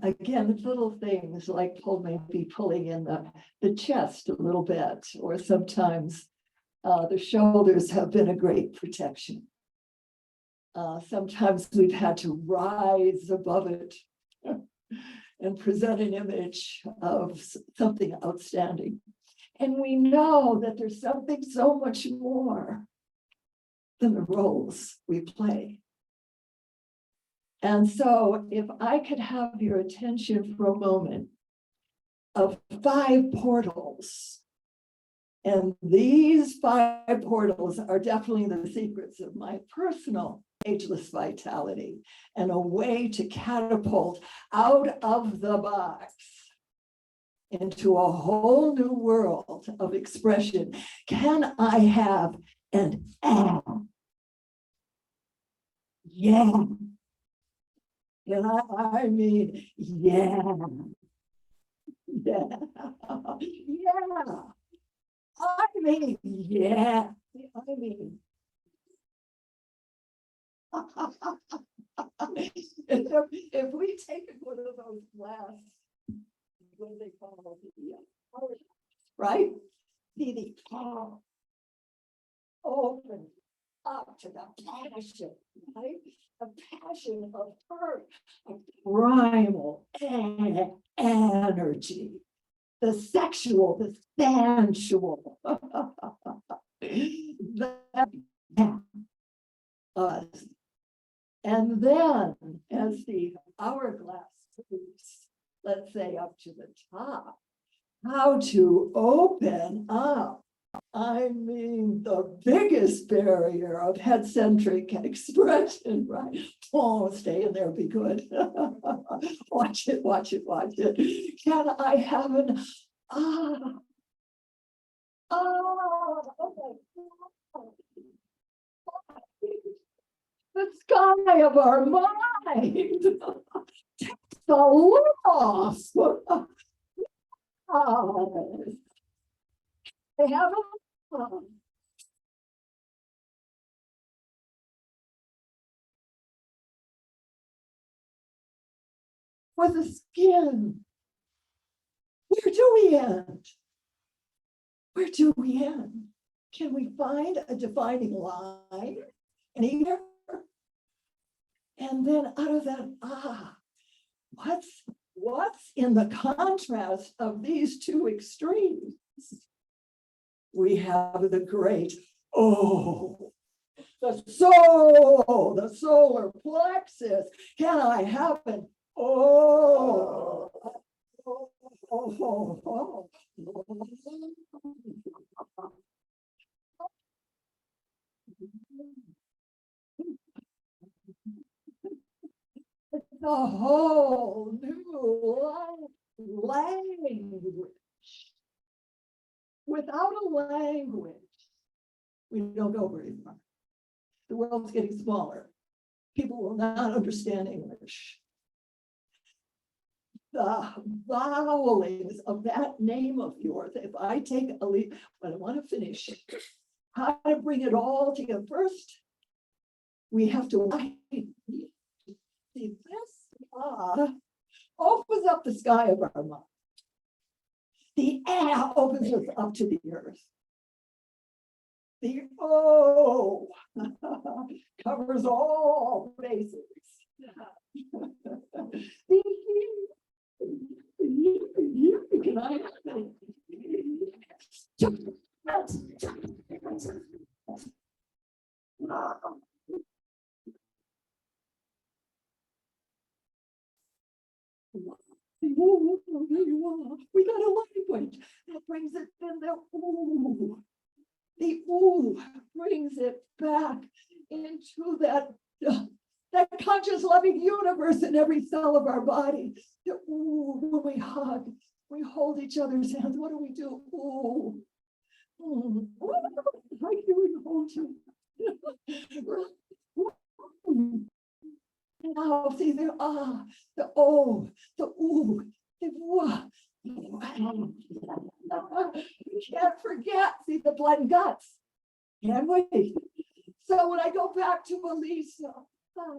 G: again, little things like maybe pulling in the chest a little bit, or sometimes the shoulders have been a great protection. Sometimes we've had to rise above it and present an image of something outstanding. And we know that there's something so much more than the roles we play. And so if I could have your attention for a moment of 5 portals, and these 5 portals are definitely the secrets of my personal ageless vitality and a way to catapult out of the box into a whole new world of expression. Can I have an am? Yeah. And I mean, yeah. Yeah. Yeah. I mean, yeah. I mean, if we take one of those last, what do they call it? Right? See the open up to the passion, right? The passion of her, of primal energy, the sexual, the sensual. Us. And then as the hourglass moves, let's say up to the top, how to open up. I mean, the biggest barrier of head-centric expression, right? Oh, stay in there, be good. Watch it, watch it, watch it. Can I have an oh my God. The sky of our mind. The loss. I have for the skin. Where do we end? Where do we end? Can we find a defining line anywhere? And then out of that, what's in the contrast of these two extremes? We have the great, the soul, the solar plexus. Can I have an It's a whole new language. Without a language, we don't go very far. The world's getting smaller. People will not understand English. The vowelings of that name of yours, if I take a leap, but I want to finish, how to bring it all together. First, we have to see this opens up the sky of our mind. The air opens us up to the earth. The O covers all bases. Can I? We got a language that brings it in the ooh. The ooh brings it back into that conscious loving universe in every cell of our body. The ooh, when we hug, we hold each other's hands. What do we do? Ooh. Ooh. I do hold you. Now see the the oh, the ooh, the wah. You can't forget, see the blood and guts. Can't wait. So when I go back to Melissa, hi,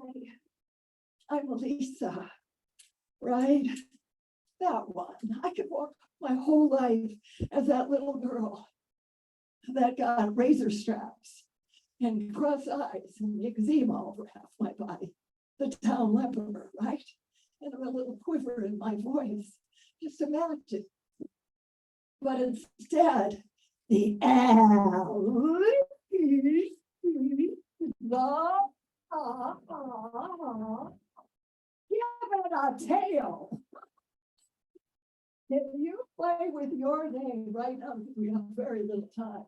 G: I'm Melissa, right? That one. I could walk my whole life as that little girl that got razor straps and cross eyes and eczema over half my body. The town leper, right? And a little quiver in my voice. Just imagine. But instead, the give it a tail. If you play with your name right now, because we have very little time,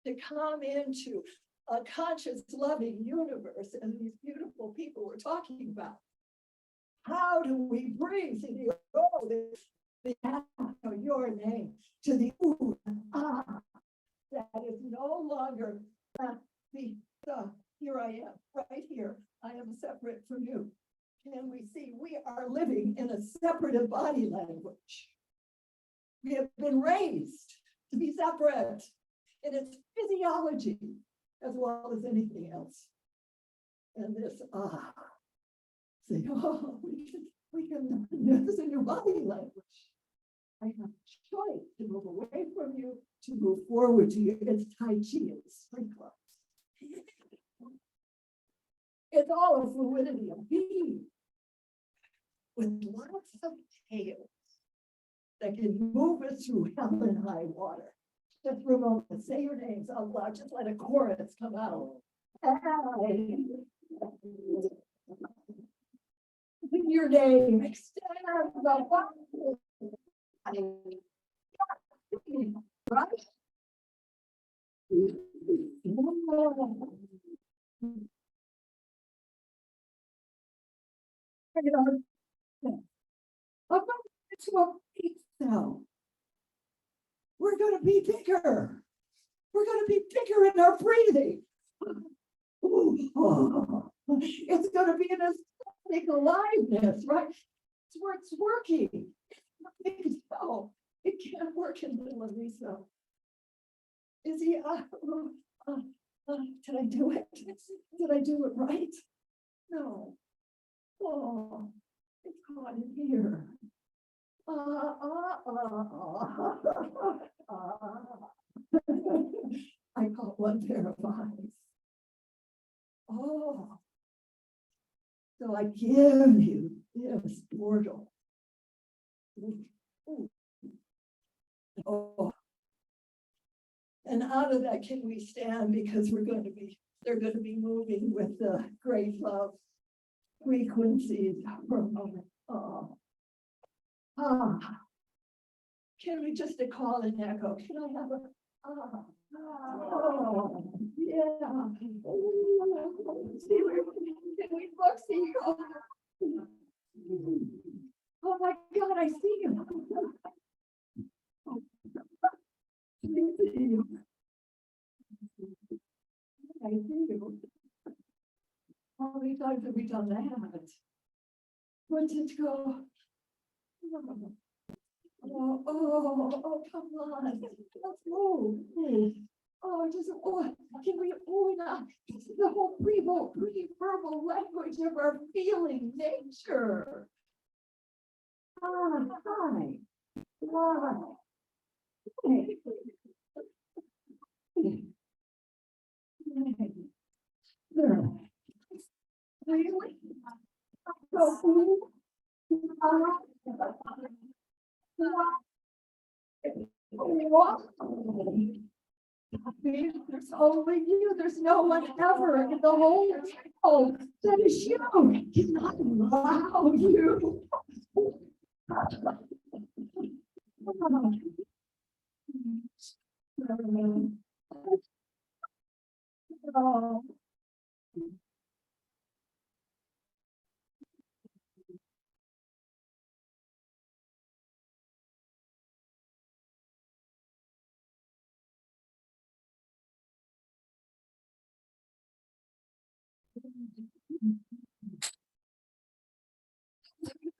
G: to come into a conscious, loving universe and these beautiful people we're talking about. How do we bring your name to the ooh, that is no longer here I am, right here. I am separate from you. Can we see we are living in a separative body language? We have been raised to be separate in its physiology as well as anything else. And this say, oh, we can this is in your body language. I have a choice to move away from you, to move forward to you. It's Tai Chi, it's sprinkler. It's all a fluidity of being with lots of tails that can move us through hell and high water. Just for a moment, say your names out loud, just let a chorus come out. Your name, extend the right? I'm going to a big cell. We're going to be bigger. We're going to be bigger in our breathing. It's going to be an aesthetic aliveness, right? It's where it's working. So it can't work in little Lisa. Is he? Did I do it? Did I do it right? No. Oh, it's caught in here. I caught one pair of eyes. Oh, so I give you this portal. Oh, and out of that, can we stand? Because they're going to be moving with the great love frequencies for a moment. Oh. Can we just call an echo? Can I have a yeah. See where can we look? See you. Oh my God, I see you. I see you. I see you. How many times have we done that? What's it go? Oh, come on. Let's move. Can we now? This is the whole pre-verbal language of our feeling nature. Hi. There's only you. There's no one ever in the whole world that is you. Cannot allow you. Oh.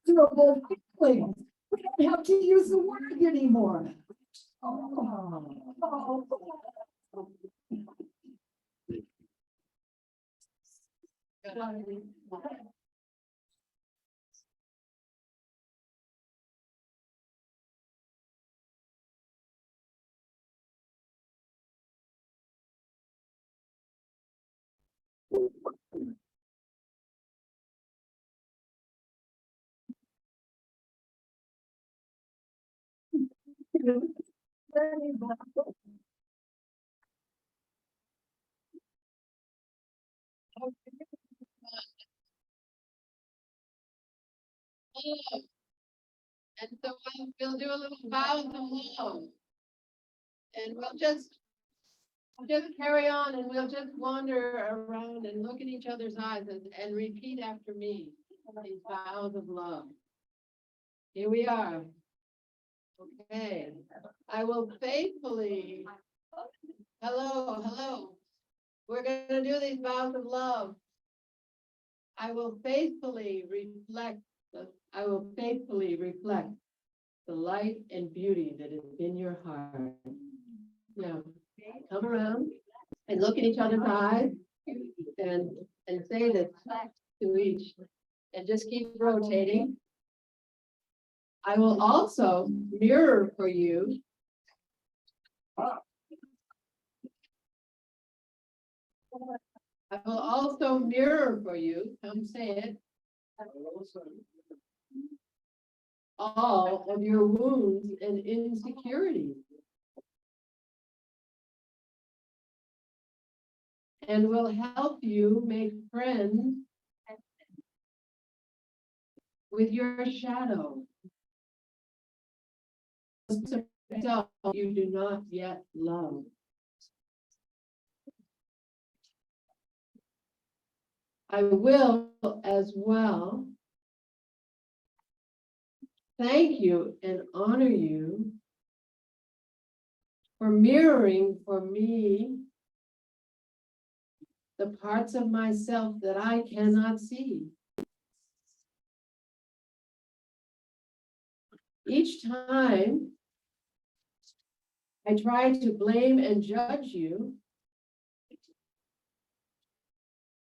G: Terrible feeling. We don't have to use the word anymore. Oh.
H: And so we'll do a little vows of love. And we'll just carry on and we'll just wander around and look at each other's eyes and repeat after me these vows of love. Here we are. Okay. I will faithfully. Hello. We're gonna do these vows of love. I will faithfully reflect the light and beauty that is in your heart. Now, come around and look at each other's eyes and say this to each and just keep rotating. I will also mirror for you come say it, all of your wounds and insecurities. And will help you make friends with your shadow. Self you do not yet love. I will as well thank you and honor you for mirroring for me the parts of myself that I cannot see. Each time I try to blame and judge you,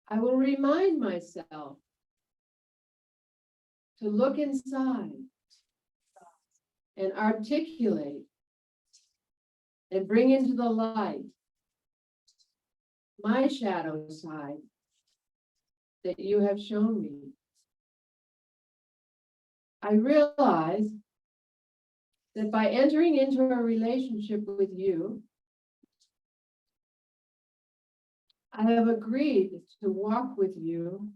H: I will remind myself to look inside and articulate and bring into the light my shadow side that you have shown me. I realize that by entering into a relationship with you, I have agreed to walk with you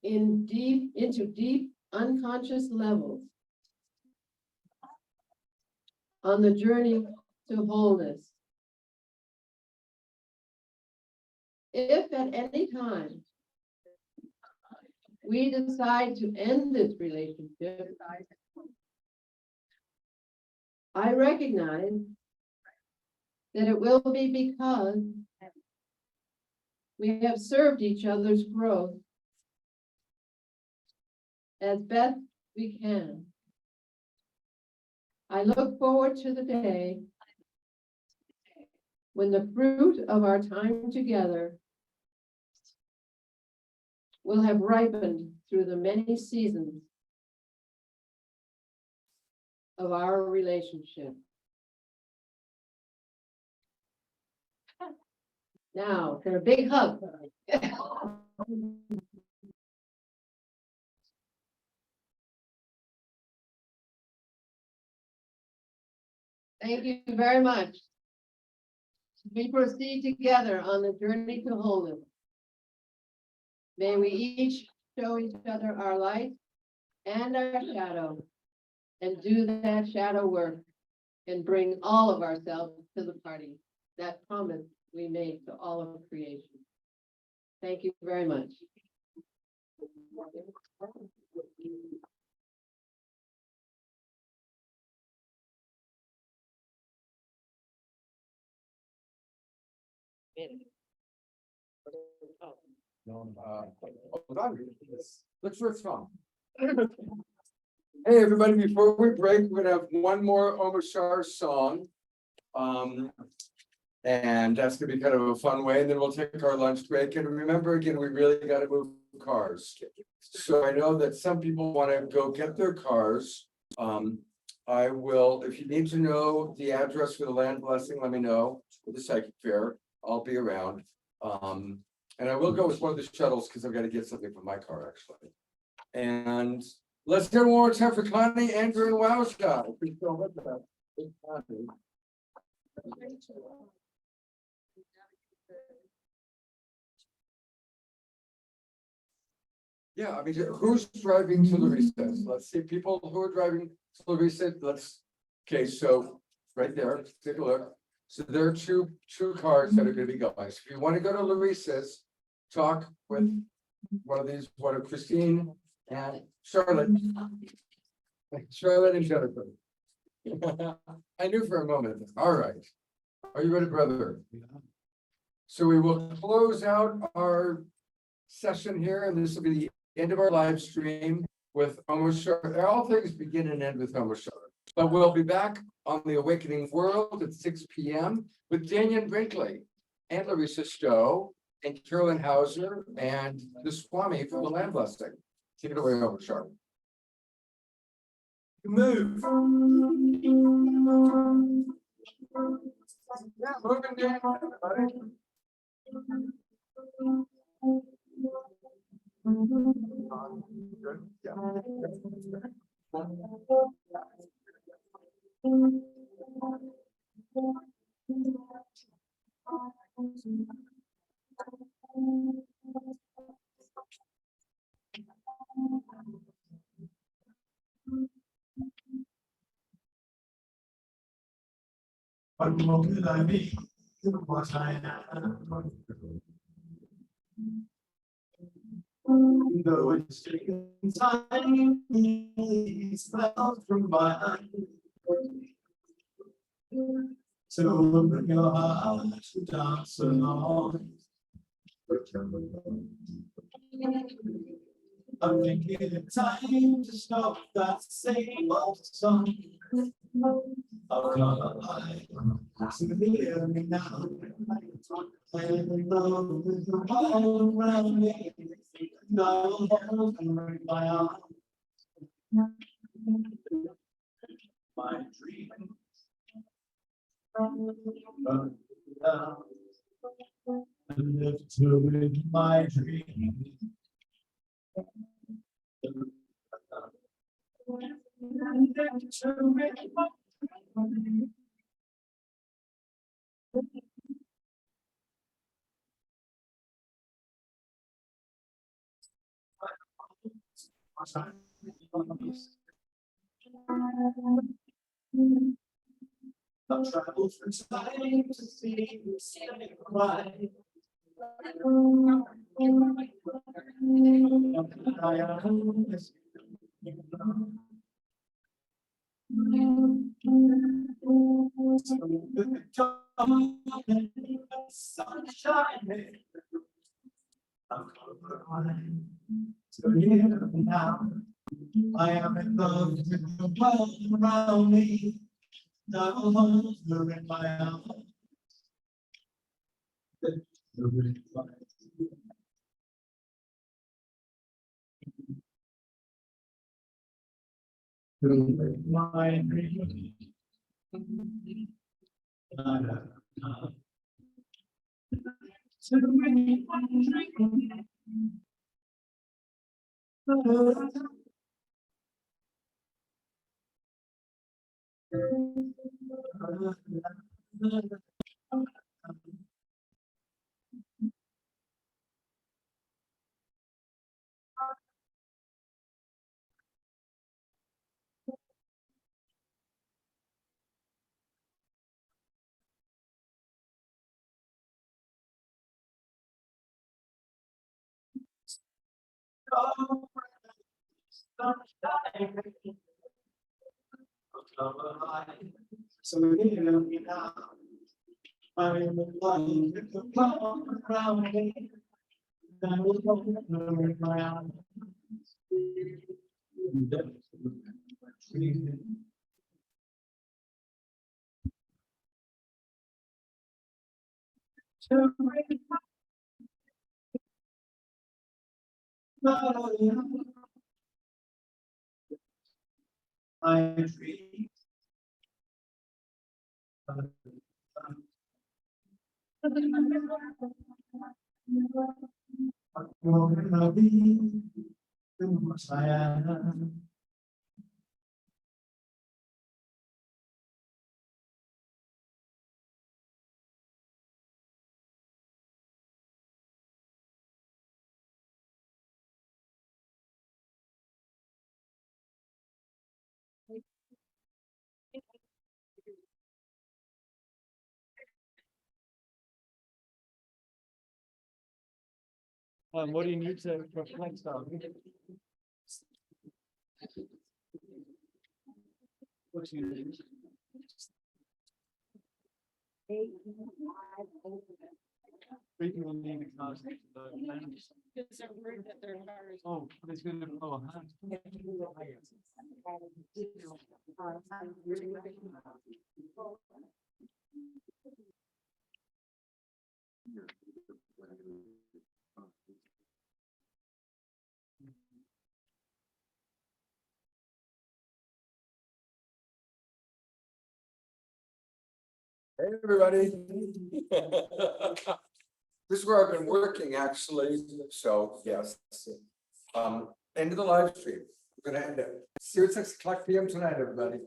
H: into deep unconscious levels on the journey to wholeness. If at any time we decide to end this relationship, I recognize that it will be because we have served each other's growth as best we can. I look forward to the day when the fruit of our time together will have ripened through the many seasons of our relationship. Now, for a big hug. Thank you very much. We proceed together on the journey to wholeness. May we each show each other our light and our shadow and do that shadow work and bring all of ourselves to the party. That promise we made to all of creation. Thank you very much.
C: Let's first song. Hey, everybody, before we break, we're gonna have one more Omashar song. And that's gonna be kind of a fun way, and then we'll take our lunch break. And remember, again, we really gotta move cars. So I know that some people wanna go get their cars. I will, if you need to know the address for the land blessing, let me know with the psychic fair. I'll be around. And I will go with one of the shuttles because I've got to get something from my car, actually. And let's get one more time for Connie, Andrew, and WOWZA. Yeah, I mean, who's driving to Larissa? Let's see, people who are driving to Larissa, okay, so right there, take a look. So there are two cars that are gonna be going. So if you want to go to Larissa's, talk with one of Christine and Charlotte. Charlotte and Jennifer. I knew for a moment. All right. Are you ready, brother? So we will close out our session here, and this will be the end of our live stream with Omashar. All things begin and end with Omashar. But we'll be back on the Awakening World at 6 p.m. with Daniel Brinkley and Larissa Stowe and Carolyn Hauser and the Swami from the Land Blessing. Take it away, Omashar. Move. Yeah, moving down, everybody. Good. Yeah. What more could I be than what I am? Though it's taken time, it's fell from my hand. So open your heart to dance along. I'm thinking it's time to stop that same old song. Oh God, to hear me now. I'm love with the world around me. No one can break my arm. My dream. And live to live my dream. And live to live my dream. I've traveled for time to see you standing right. Sunshine. I'm coming to here now. I am in love with the world around me. Now you're in my arms. My dream. To me,
A: So here we are. I'm lying with the cloud around me. I will go around. I dream. I'll be the Messiah. What do you need to reflect on? What do you need? Speaking of being a constant, oh, it's gonna, oh, huh?
C: Hey, everybody. This is where I've been working, actually, so, yes. End of the live stream. We're gonna end it. See you at 6 o'clock PM tonight, everybody.